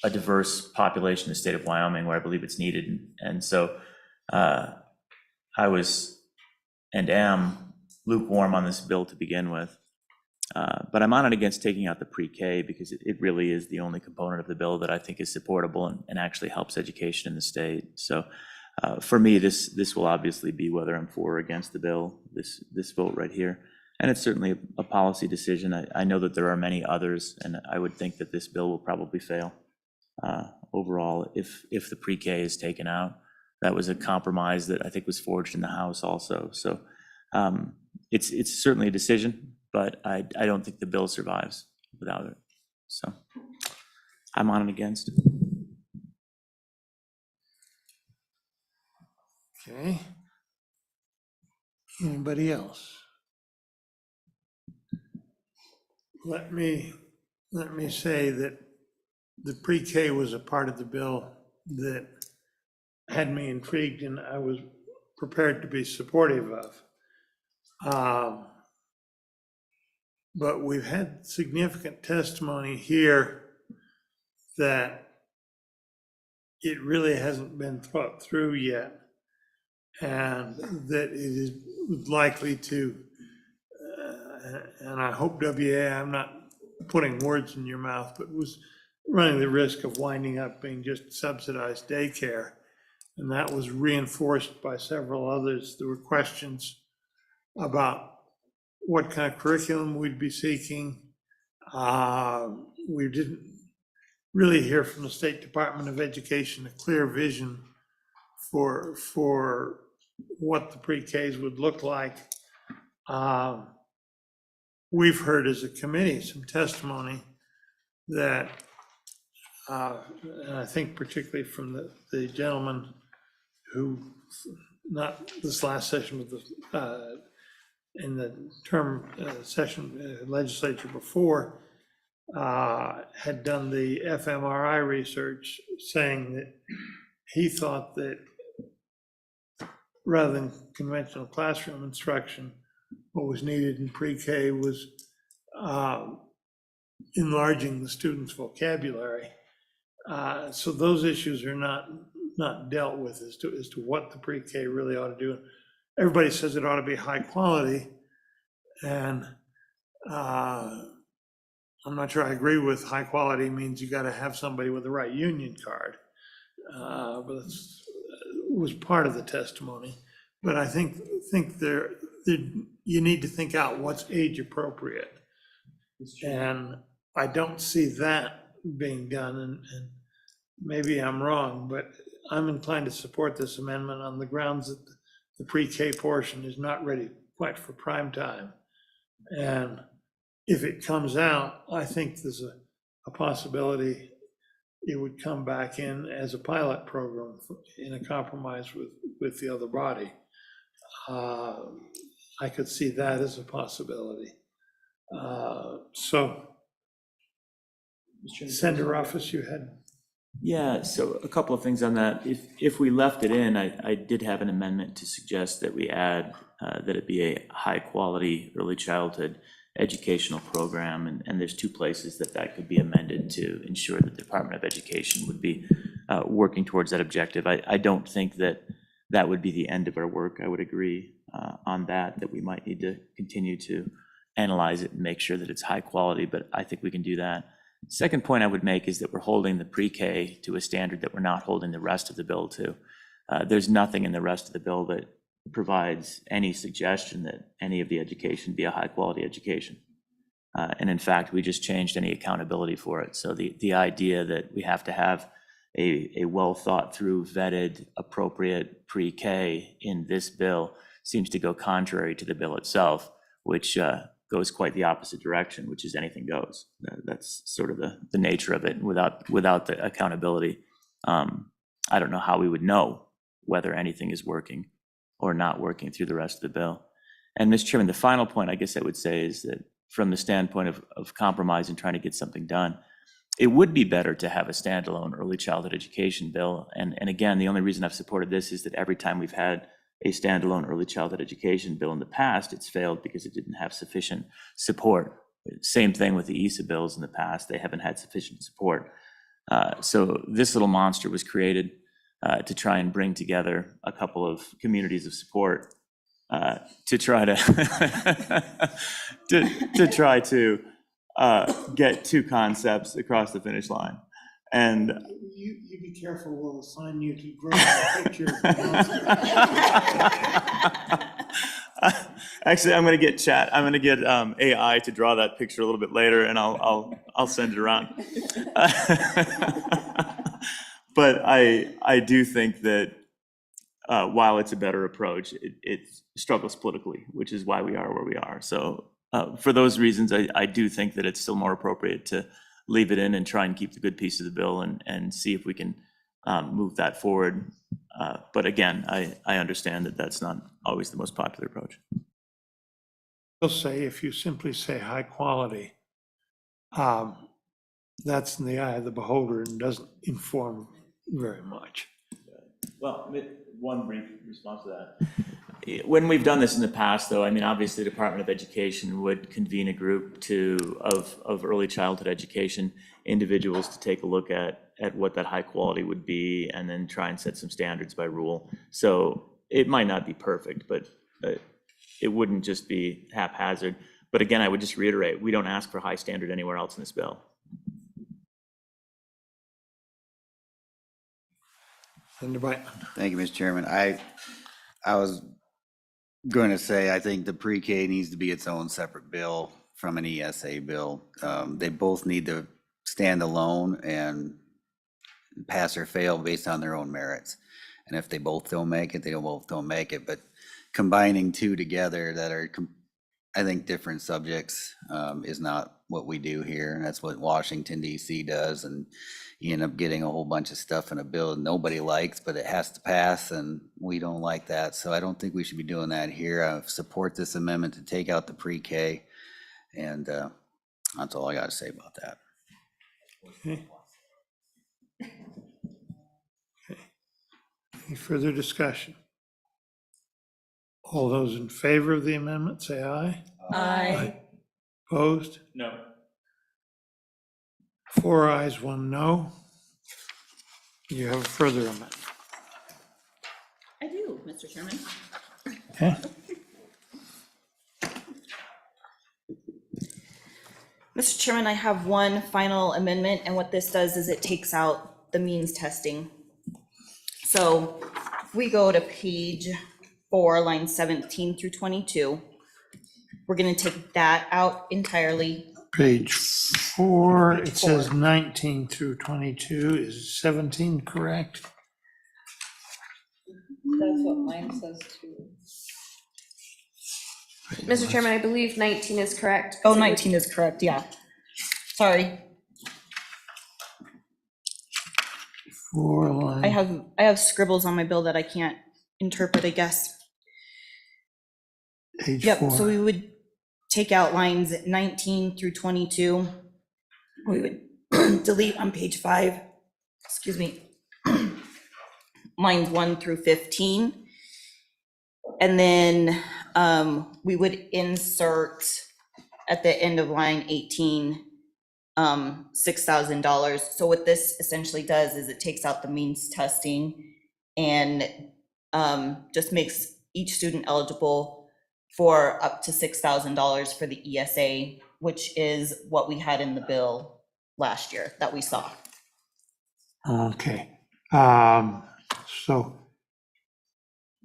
a diverse population in the state of Wyoming where I believe it's needed. And so I was and am lukewarm on this bill to begin with. But I'm on it against taking out the pre-K because it really is the only component of the bill that I think is supportable and actually helps education in the state. So for me, this will obviously be whether I'm for or against the bill, this vote right here. And it's certainly a policy decision. I know that there are many others, and I would think that this bill will probably fail overall if the pre-K is taken out. That was a compromise that I think was forged in the House also. So it's certainly a decision, but I don't think the bill survives without it. So I'm on and against. Okay. Anybody else? Let me say that the pre-K was a part of the bill that had me intrigued and I was prepared to be supportive of. But we've had significant testimony here that it really hasn't been thought through yet, and that it is likely to, and I hope WA, I'm not putting words in your mouth, but was running the risk of winding up being just subsidized daycare. And that was reinforced by several others. There were questions about what kind of curriculum we'd be seeking. We didn't really hear from the State Department of Education a clear vision for what the pre-Ks would look like. We've heard as a committee some testimony that, and I think particularly from the gentleman who, not this last session, but in the term session legislature before, had done the fMRI research, saying that he thought that rather than conventional classroom instruction, what was needed in pre-K was enlarging the student's vocabulary. So those issues are not dealt with as to what the pre-K really ought to do. Everybody says it ought to be high quality, and I'm not sure I agree with high quality means you got to have somebody with the right union card. But it was part of the testimony. But I think there you need to think out what's age appropriate. And I don't see that being done, and maybe I'm wrong, but I'm inclined to support this amendment on the grounds that the pre-K portion is not ready quite for prime time. And if it comes out, I think there's a possibility it would come back in as a pilot program in a compromise with the other body. I could see that as a possibility. So, Senator Ruffus, you had. Yeah, so a couple of things on that. If we left it in, I did have an amendment to suggest that we add that it be a high-quality early childhood educational program, and there's two places that could be amended to ensure that the Department of Education would be working towards that objective. I don't think that would be the end of our work. I would agree on that we might need to continue to analyze it and make sure that it's high quality, but I think we can do that. Second point I would make is that we're holding the pre-K to a standard that we're not holding the rest of the bill to. There's nothing in the rest of the bill that provides any suggestion that any of the education be a high quality education. And in fact, we just changed any accountability for it. So the idea that we have to have a well thought through, vetted, appropriate pre-K in this bill seems to go contrary to the bill itself, which goes quite the opposite direction, which is anything goes. That's sort of the nature of it. Without the accountability, I don't know how we would know whether anything is working or not working through the rest of the bill. And Mr. Chairman, the final point I guess I would say is that from the standpoint of compromise and trying to get something done, it would be better to have a standalone early childhood education bill. And again, the only reason I've supported this is that every time we've had a standalone early childhood education bill in the past, it's failed because it didn't have sufficient support. Same thing with the ESA bills in the past. They haven't had sufficient support. So this little monster was created to try and bring together a couple of communities of support to try to get two concepts across the finish line. And You be careful, we'll assign you to draw a picture of the monster. Actually, I'm going to get AI to draw that picture a little bit later, and I'll send it around. But I do think that while it's a better approach, it struggles politically, which is why we are where we are. So for those reasons, I do think that it's still more appropriate to leave it in and try and keep the good piece of the bill and see if we can move that forward. But again, I understand that that's not always the most popular approach. I'll say, if you simply say high quality, that's in the eye of the beholder and doesn't inform very much. Well, one brief response to that. When we've done this in the past, though, I mean, obviously, the Department of Education would convene a group of early childhood education individuals to take a look at what that high quality would be, and then try and set some standards by rule. So it might not be perfect, but it wouldn't just be haphazard. But again, I would just reiterate, we don't ask for high standard anywhere else in this bill. Senator Brightman. Thank you, Mr. Chairman. I was going to say, I think the pre-K needs to be its own separate bill from an ESA bill. They both need to stand alone and pass or fail based on their own merits. And if they both don't make it, they both don't make it. But combining two together that are, I think, different subjects is not what we do here. And that's what Washington, D.C. does. And you end up getting a whole bunch of stuff in a bill that nobody likes, but it has to pass, and we don't like that. So I don't think we should be doing that here. I support this amendment to take out the pre-K, and that's all I got to say about that. Okay. Any further discussion? All those in favor of the amendment, say aye. Aye. Opposed? No. 4 ayes, 1 no. You have a further amendment. I do, Mr. Chairman. Okay. Mr. Chairman, I have one final amendment, and what this does is it takes out the means testing. So if we go to page 4, lines 17 through 22, we're going to take that out entirely. Page 4, it says 19 through 22. Is 17 correct? That's what mine says too. Mr. Chairman, I believe 19 is correct. Oh, 19 is correct, yeah. Sorry, 4 line. I have scribbles on my bill that I can't interpret, I guess. Page Yep, 4. so we would take out lines 19 through 22. We would delete on page 5, excuse me, lines 1 through 15. And then we would insert at the end of line 18, $6,000. So what this essentially does is it takes out the means testing and just makes each student eligible for up to $6,000 for the ESA, which is what we had in the bill last year that we saw. Okay. So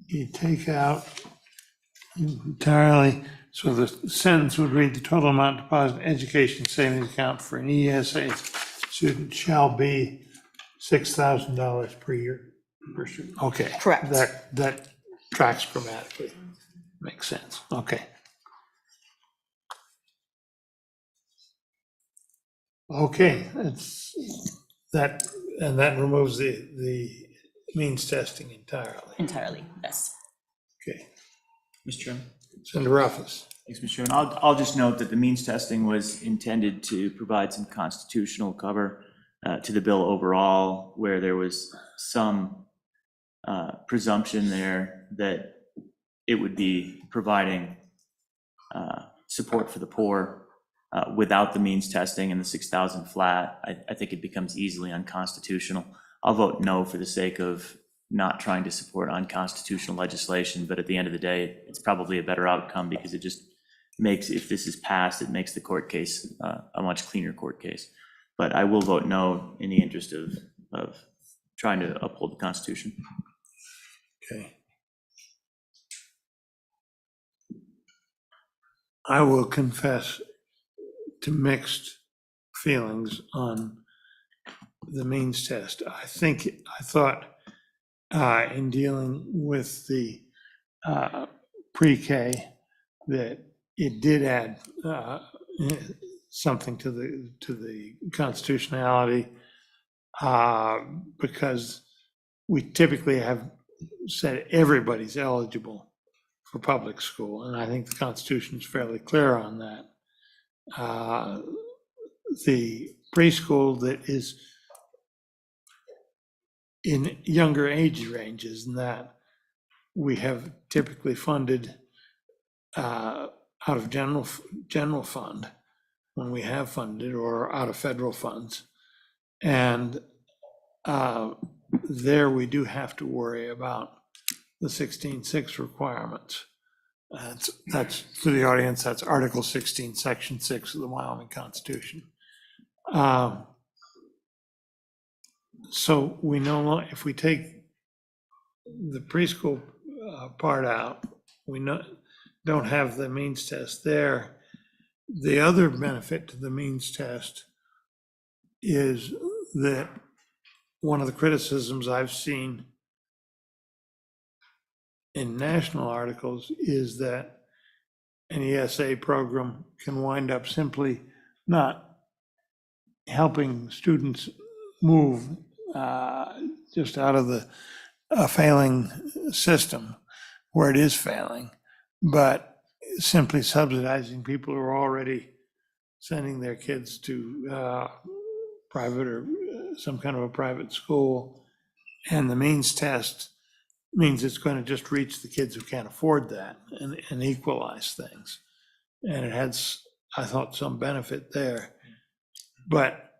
you take out entirely, so the sentence would read, the total amount deposited in education savings account for an ESA student shall be $6,000 per year. Per student. Okay. Correct. That tracks grammatically. Makes sense. Okay. Okay, it's that, and that removes the means testing entirely. Entirely, yes. Okay. Mr. Chairman. Senator Ruffus. Thanks, Mr. Chairman. I'll just note that the means testing was intended to provide some constitutional cover to the bill overall, where there was some presumption there that it would be providing support for the poor without the means testing and the 6,000 flat. I think it becomes easily unconstitutional. I'll vote no for the sake of not trying to support unconstitutional legislation, but at the end of the day, it's probably a better outcome because it just makes, if this is passed, it makes the court case a much cleaner court case. But I will vote no in the interest of trying to uphold the Constitution. Okay. I will confess to mixed feelings on the means test. I thought in dealing with the pre-K that it did add something to the constitutionality because we typically have said everybody's eligible for public school, and I think the Constitution is fairly clear on that. The preschool that is in younger age ranges than that, we have typically funded out of general fund when we have funded, or out of federal funds. And there we do have to worry about the 16.6 requirements. That's for the audience, that's Article 16, Section 6 of the Wyoming Constitution. So we know if we take the preschool part out, we don't have the means test there. The other benefit to the means test is that one of the criticisms I've seen in national articles is that an ESA program can wind up simply not helping students move just out of the failing system where it is failing, but simply subsidizing people who are already sending their kids to private or some kind of a private school. And the means test means it's going to just reach the kids who can't afford that and equalize things. And it has, I thought, some benefit there. But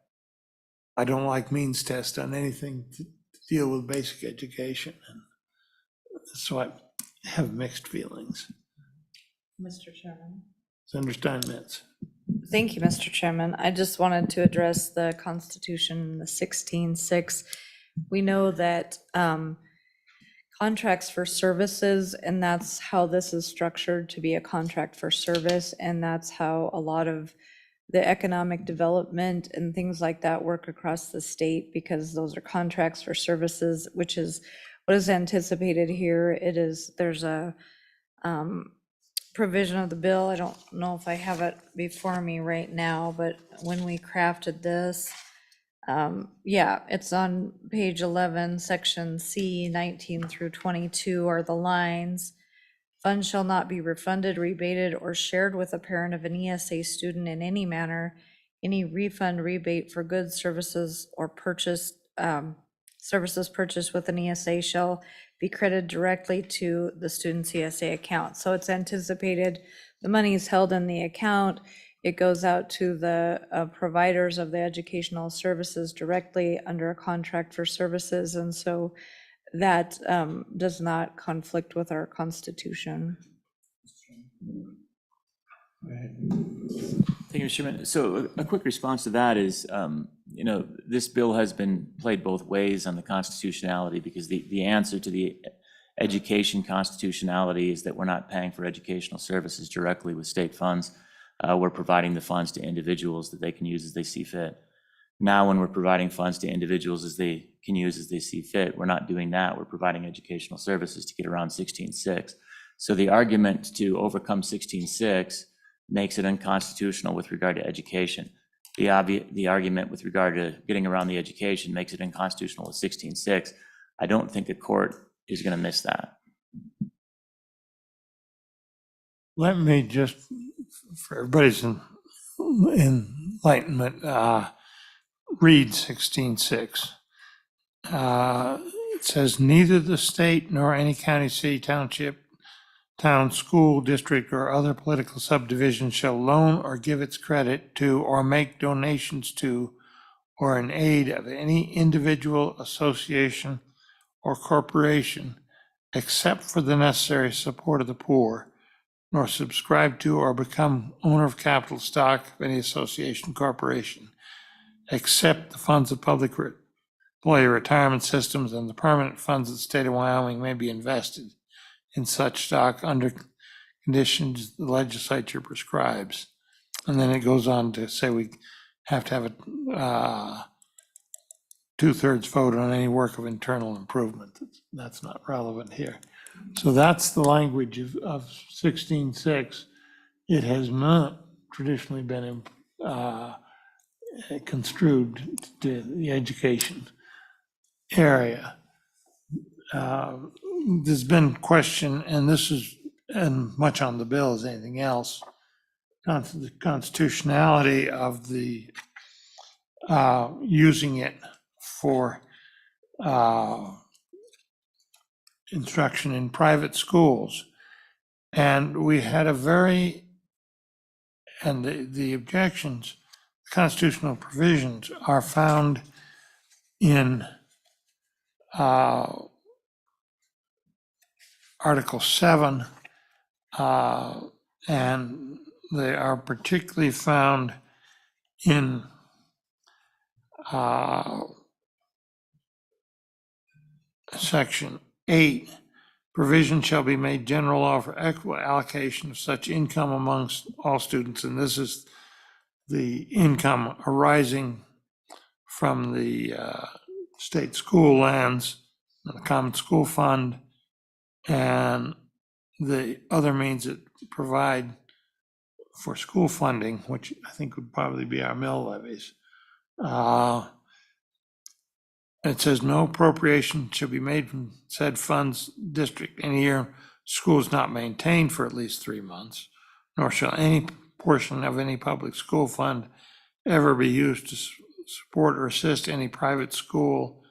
I don't like means test on anything to deal with basic education. And so I have mixed feelings. Mr. Chairman. Senator Steinmetz. Thank you, Mr. Chairman. I just wanted to address the Constitution, the 16.6. We know that contracts for services, and that's how this is structured, to be a contract for service, and that's how a lot of the economic development and things like that work across the state, because those are contracts for services, which is what is anticipated here. There's a provision of the bill. I don't know if I have it before me right now, but when we crafted this, yeah, it's on page 11, section C, 19 through 22 are the lines. Funds shall not be refunded, rebated, or shared with a parent of an ESA student in any manner. Any refund, rebate for goods, services, or services purchased with an ESA shall be credited directly to the student's ESA account. So it's anticipated the money is held in the account. It goes out to the providers of the educational services directly under a contract for services. And so that does not conflict with our Constitution. Thank you, Mr. Chairman. So a quick response to that is, this bill has been played both ways on the constitutionality, because the answer to the education constitutionality is that we're not paying for educational services directly with state funds. We're providing the funds to individuals that they can use as they see fit. Now, when we're providing funds to individuals as they can use as they see fit, we're not doing that. We're providing educational services to get around 16.6. So the argument to overcome 16.6 makes it unconstitutional with regard to education. The argument with regard to getting around the education makes it unconstitutional with 16.6. I don't think the court is going to miss that. Let me just, for everybody's enlightenment, read 16.6. It says, neither the state nor any county, city, township, town, school, district, or other political subdivision shall loan or give its credit to or make donations to or in aid of any individual, association, or corporation except for the necessary support of the poor, nor subscribe to or become owner of capital stock of any association, corporation, except the funds of public employee retirement systems and the permanent funds of the state of Wyoming may be invested in such stock under conditions the legislature prescribes. And then it goes on to say we have to have 2/3 vote on any work of internal improvement. That's not relevant here. So that's the language of 16.6. It has not traditionally been construed to the education area. There's been question, and this is, and much on the bill as anything else, the constitutionality of the using it for instruction in private schools. And we had and the objections, constitutional provisions are found in Article 7, and they are particularly found in Section 8. Provision shall be made general law for equitable allocation of such income amongst all students, and this is the income arising from the state school lands, the common school fund, and the other means that provide for school funding, which I think would probably be our mill levies. It says no appropriation shall be made from said funds district any year school is not maintained for at least 3 months, nor shall any portion of any public school fund ever be used to support or assist any private school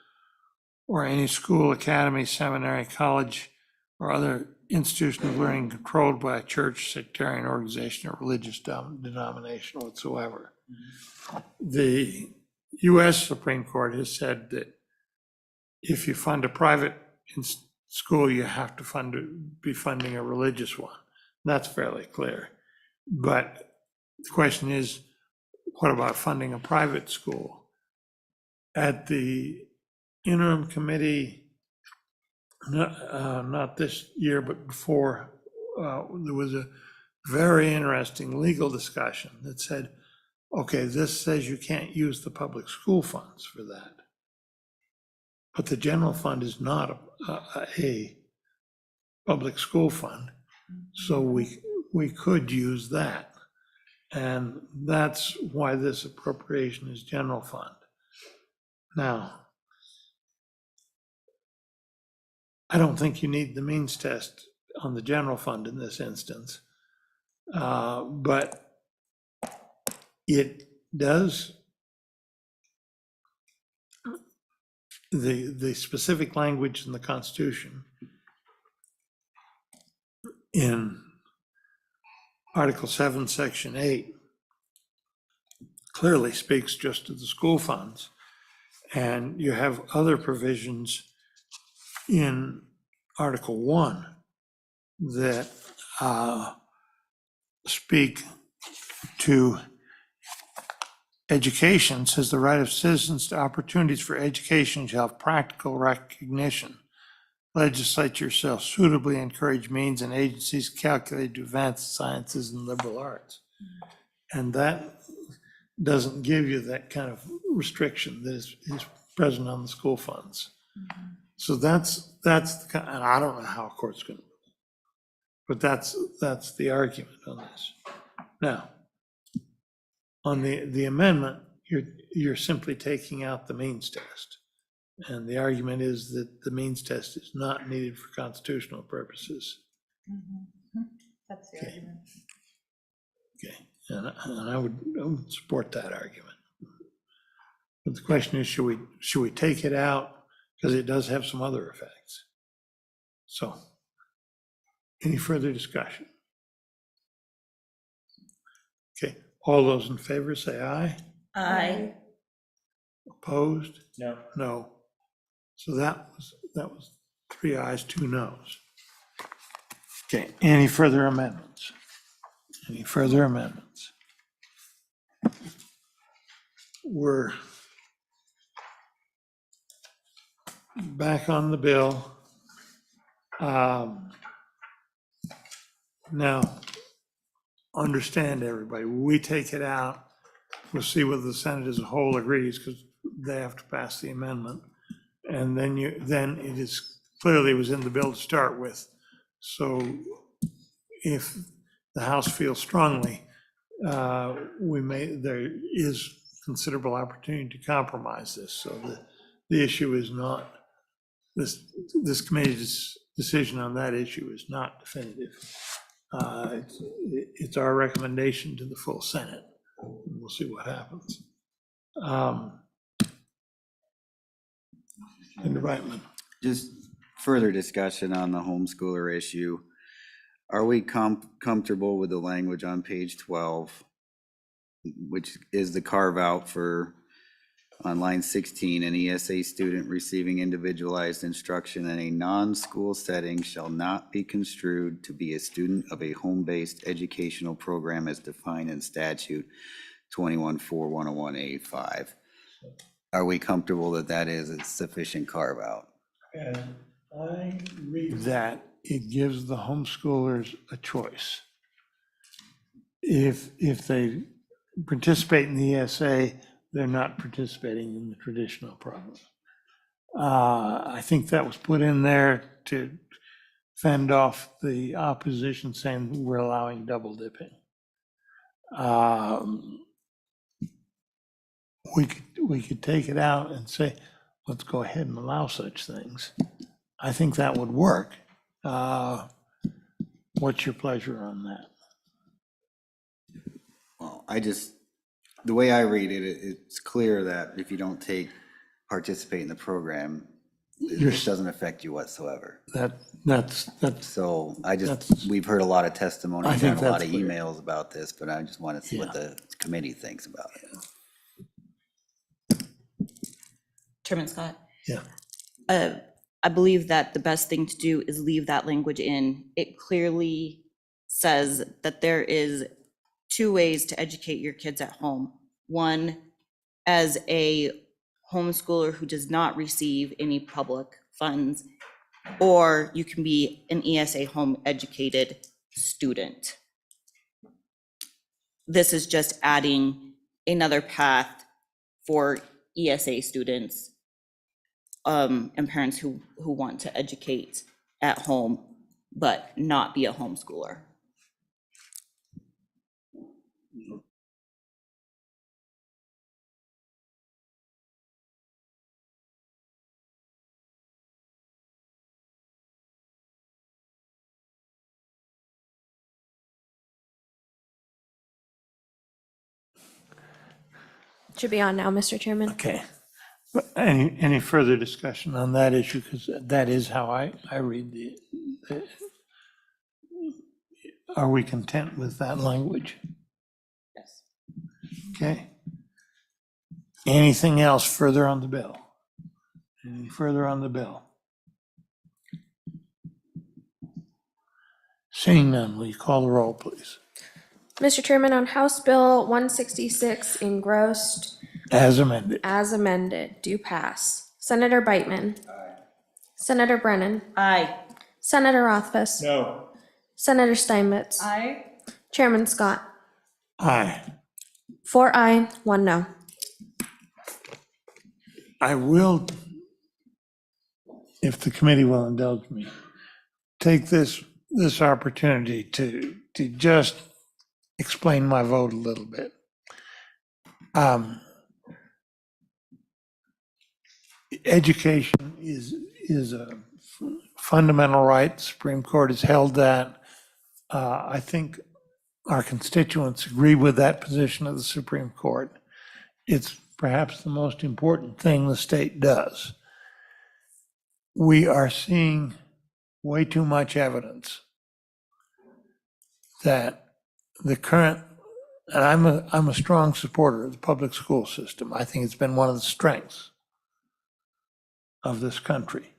or any school, academy, seminary, college, or other institution of learning controlled by a church, sectarian organization, or religious denomination whatsoever. The U.S. Supreme Court has said that if you fund a private school, you have to be funding a religious one. That's fairly clear. But the question is, what about funding a private school? At the interim committee, not this year, but before, there was a very interesting legal discussion that said, okay, this says you can't use the public school funds for that. But the general fund is not a public school fund, so we could use that. And that's why this appropriation is general fund. Now, I don't think you need the means test on the general fund in this instance, but it does, the specific language in the Constitution in Article 7, Section 8 clearly speaks just to the school funds. And you have other provisions in Article 1 that speak to education. Says the right of citizens to opportunities for education shall have practical recognition. Legislature shall suitably encourage means and agencies calculated to advance sciences and liberal arts. And that doesn't give you that kind of restriction that is present on the school funds. So that's the kind, and I don't know how a court's going to, but that's the argument on this. Now, on the amendment, you're simply taking out the means test. And the argument is that the means test is not needed for constitutional purposes. That's the argument. Okay, and I would support that argument. But the question is, should we take it out? Because it does have some other effects. So, any further discussion? Okay, all those in favor say aye. Aye. Opposed? No. No. So that was 3 ayes, 2 noes. Okay, any further amendments? Any further amendments? We're back on the bill. Now, understand everybody, we take it out. we'll see whether the Senate as a whole agrees, because they have to pass the amendment. And then it is, clearly it was in the bill to start with. So if the House feels strongly, there is considerable opportunity to compromise this. So the issue is not, this committee's decision on that issue is not definitive. It's our recommendation to the full Senate. We'll see what happens. Senator Brightman. Just further discussion on the homeschooler issue. Are we comfortable with the language on page 12, which is the carve out for, on line 16, an ESA student receiving individualized instruction in a non-school setting shall not be construed to be a student of a home-based educational program as defined in statute 21-4-101A5. Are we comfortable that that is a sufficient carve out? And I read that it gives the homeschoolers a choice. If they participate in the ESA, they're not participating in the traditional program. I think that was put in there to fend off the opposition saying we're allowing double dipping. We could take it out and say, let's go ahead and allow such things. I think that would work. What's your pleasure on that? Well, the way I read it, it's clear that if you don't participate in the program, it doesn't affect you whatsoever. That's. So we've heard a lot of testimony and a lot of clear. emails about this, but I just want to see what the committee thinks about it. Chairman Scott? Yeah. I believe that the best thing to do is leave that language in. It clearly says that there is 2 ways to educate your kids at home. One, as a homeschooler who does not receive any public funds, or you can be an ESA home educated student. This is just adding another path for ESA students and parents who want to educate at home, but not be a homeschooler. Should be on now, Mr. Chairman. Okay. But any further discussion on that issue? Because that is how I read are we content with that language? Yes. Okay. Anything else further on the bill? Any further on the bill? Seeing none, will you call the roll, please? Mr. Chairman, on House Bill 166 engrossed As amended. as amended, do pass. Senator Brightman. Aye. Senator Brennan. Aye. Senator Rothfuss. No. Senator Steinmetz. Aye. Chairman Scott. Aye. 4 aye, 1 no. I will, if the committee will indulge me, take this opportunity to just explain my vote a little bit. Education is a fundamental right. The Supreme Court has held that. I think our constituents agree with that position of the Supreme Court. It's perhaps the most important thing the state does. We are seeing way too much evidence that the current, and I'm a strong supporter of the public school system. I think it's been one of the strengths of this country.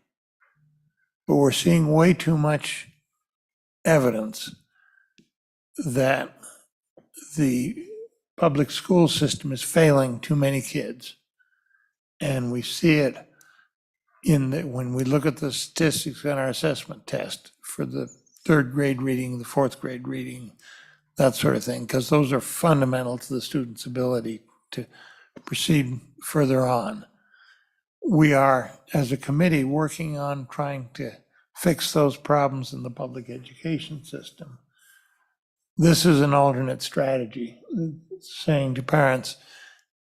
But we're seeing way too much evidence that the public school system is failing too many kids. And we see it when we look at the statistics on our assessment test for the 3rd grade reading, the 4th grade reading, that sort of thing, because those are fundamental to the student's ability to proceed further on. We are, as a committee, working on trying to fix those problems in the public education system. This is an alternate strategy, saying to parents,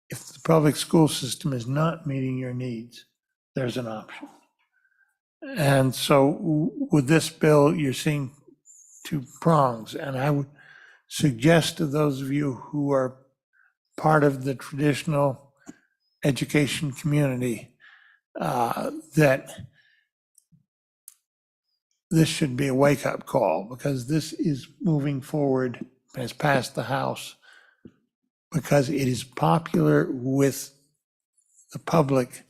if the public school system is not meeting your needs, there's an option. And so with this bill, you're seeing two prongs. And I would suggest to those of you who are part of the traditional education community that this should be a wake-up call, because this is moving forward, has passed the House, because it is popular with the public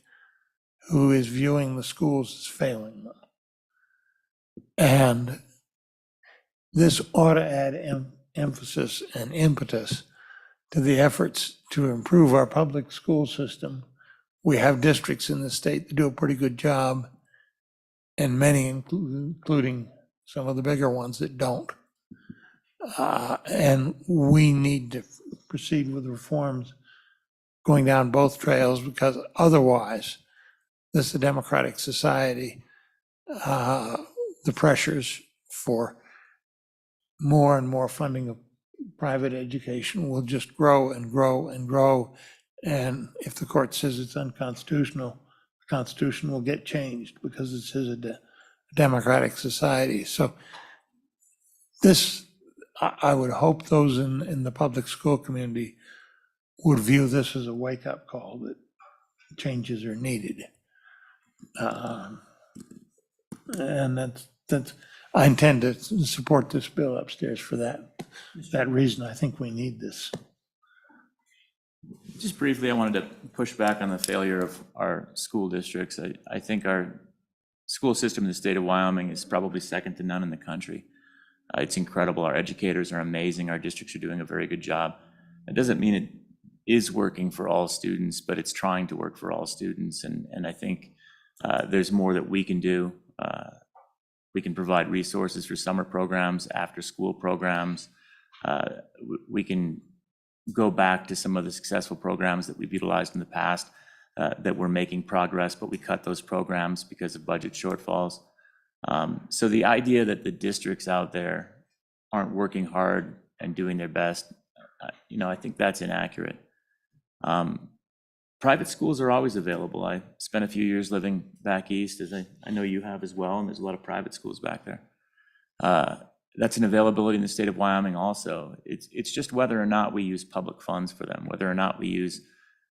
who is viewing the schools as failing them. And this ought to add emphasis and impetus to the efforts to improve our public school system. We have districts in the state that do a pretty good job, and many, including some of the bigger ones, that don't. And we need to proceed with reforms going down both trails, because otherwise, this is a democratic society. The pressures for more and more funding of private education will just grow and grow and grow. And if the court says it's unconstitutional, the Constitution will get changed, because this is a democratic society. So this, I would hope those in the public school community would view this as a wake-up call that changes are needed. And that's, I intend to support this bill upstairs for that reason. I think we need this. Just briefly, I wanted to push back on the failure of our school districts. I think our school system in the state of Wyoming is probably second to none in the country. It's incredible. Our educators are amazing. Our districts are doing a very good job. It doesn't mean it is working for all students, but it's trying to work for all students. And I think there's more that we can do. We can provide resources for summer programs, after-school programs. We can go back to some of the successful programs that we've utilized in the past that were making progress, but we cut those programs because of budget shortfalls. So the idea that the districts out there aren't working hard and doing their best, I think that's inaccurate. Private schools are always available. I spent a few years living back east, as I know you have as well, and there's a lot of private schools back there. That's an availability in the state of Wyoming also. It's just whether or not we use public funds for them, whether or not we use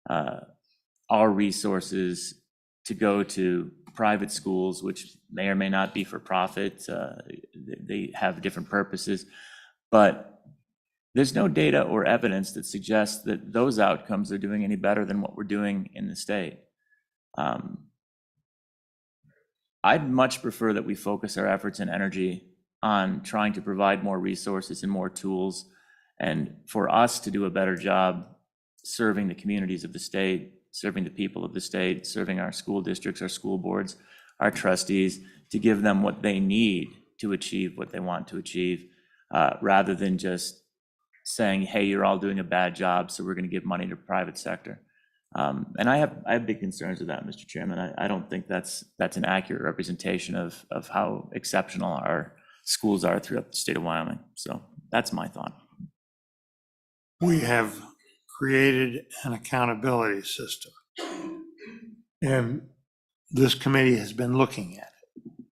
our resources to go to private schools, which may or may not be for profit. They have different purposes, but there's no data or evidence that suggests that those outcomes are doing any better than what we're doing in the state. I'd much prefer that we focus our efforts and energy on trying to provide more resources and more tools, and for us to do a better job serving the communities of the state, serving the people of the state, serving our school districts, our school boards, our trustees, to give them what they need to achieve what they want to achieve, rather than just saying, hey, you're all doing a bad job, so we're going to give money to the private sector. And I have big concerns with that, Mr. Chairman. I don't think that's an accurate representation of how exceptional our schools are throughout the state of Wyoming. So that's my thought. We have created an accountability system, and this committee has been looking at it.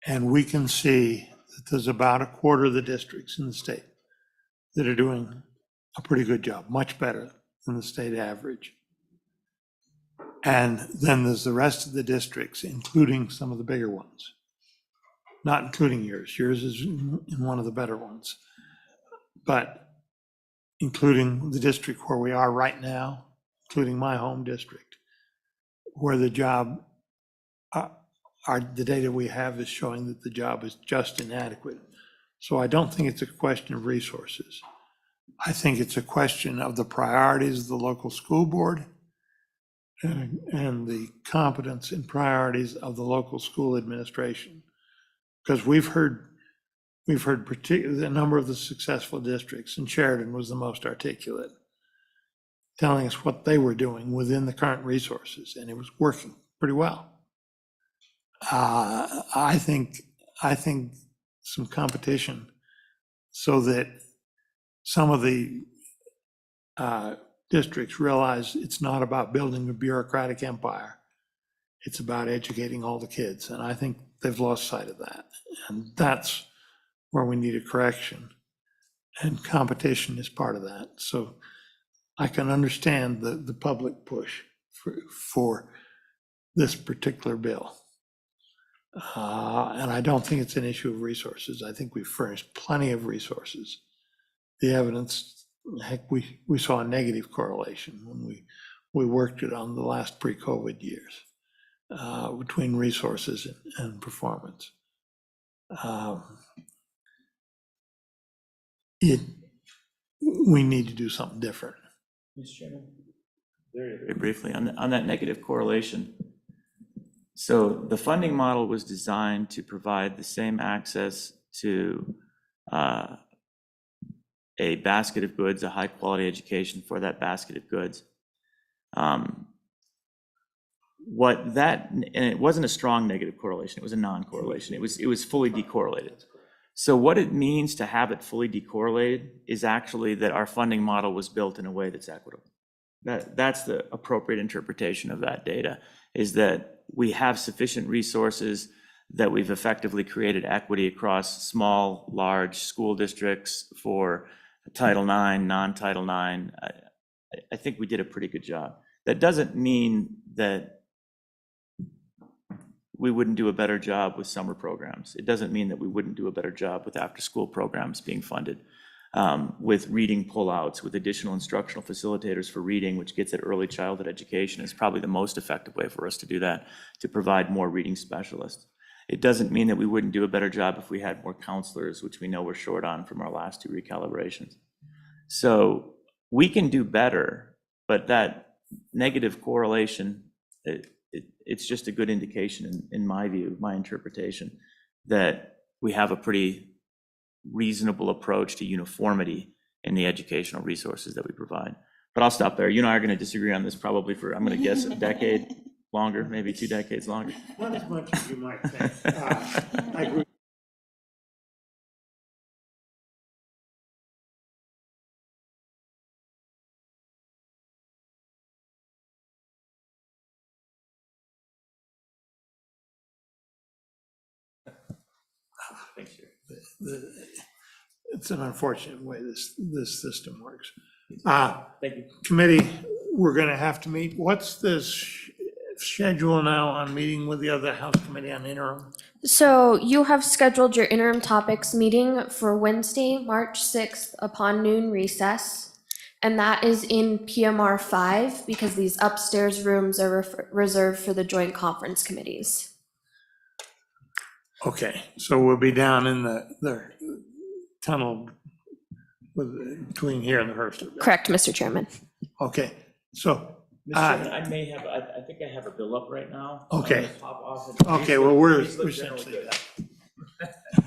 And we can see that there's about a quarter of the districts in the state that are doing a pretty good job, much better than the state average. And then there's the rest of the districts, including some of the bigger ones. Not including yours. Yours is in one of the better ones. But including the district where we are right now, including my home district, where the job, the data we have is showing that the job is just inadequate. So I don't think it's a question of resources. I think it's a question of the priorities of the local school board and the competence and priorities of the local school administration. Because we've heard particularly a number of the successful districts, and Sheridan was the most articulate, telling us what they were doing within the current resources, and it was working pretty well. I think some competition so that some of the districts realize it's not about building a bureaucratic empire. It's about educating all the kids, and I think they've lost sight of that. And that's where we need a correction, and competition is part of that. So I can understand the public push for this particular bill. And I don't think it's an issue of resources. I think we've furnished plenty of resources. The evidence, heck, we saw a negative correlation when we worked it on the last pre-COVID years between resources and performance. We need to do something different. Mr. Chairman, very briefly, on that negative correlation. So the funding model was designed to provide the same access to a basket of goods, a high-quality education for that basket of goods. And it wasn't a strong negative correlation, it was a non-correlation. It was fully decorrelated. So what it means to have it fully decorrelated is actually that our funding model was built in a way that's equitable. That's the appropriate interpretation of that data, is that we have sufficient resources, that we've effectively created equity across small, large school districts for Title IX, non-Title IX. I think we did a pretty good job. That doesn't mean that we wouldn't do a better job with summer programs. It doesn't mean that we wouldn't do a better job with after-school programs being funded, with reading pullouts, with additional instructional facilitators for reading, which gets at early childhood education, is probably the most effective way for us to do that, to provide more reading specialists. It doesn't mean that we wouldn't do a better job if we had more counselors, which we know we're short on from our last 2 recalibrations. So we can do better, but that negative correlation, it's just a good indication, in my view, my interpretation, that we have a pretty reasonable approach to uniformity in the educational resources that we provide. But I'll stop there. You and I are going to disagree on this probably for, I'm going to guess, a decade longer, maybe 2 decades longer. Not as much as you might think. I agree. It's an unfortunate way this system works. Thank you. Committee, we're going to have to meet. What's the schedule now on meeting with the other House Committee on interim? So you have scheduled your interim topics meeting for Wednesday, March 6th upon noon recess. And that is in PMR 5 because these upstairs rooms are reserved for the joint conference committees. Okay, so we'll be down in the tunnel between here and the Hearst. Correct, Mr. Chairman. Okay, so. Mr. Chairman, I may have, I think I have a bill up right now. Okay. I'm gonna pop off and- Okay, well, we're These look essentially generally done.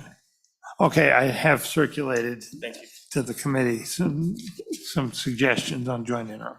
Okay, I have circulated Thank you. to the committee some suggestions on joint interim.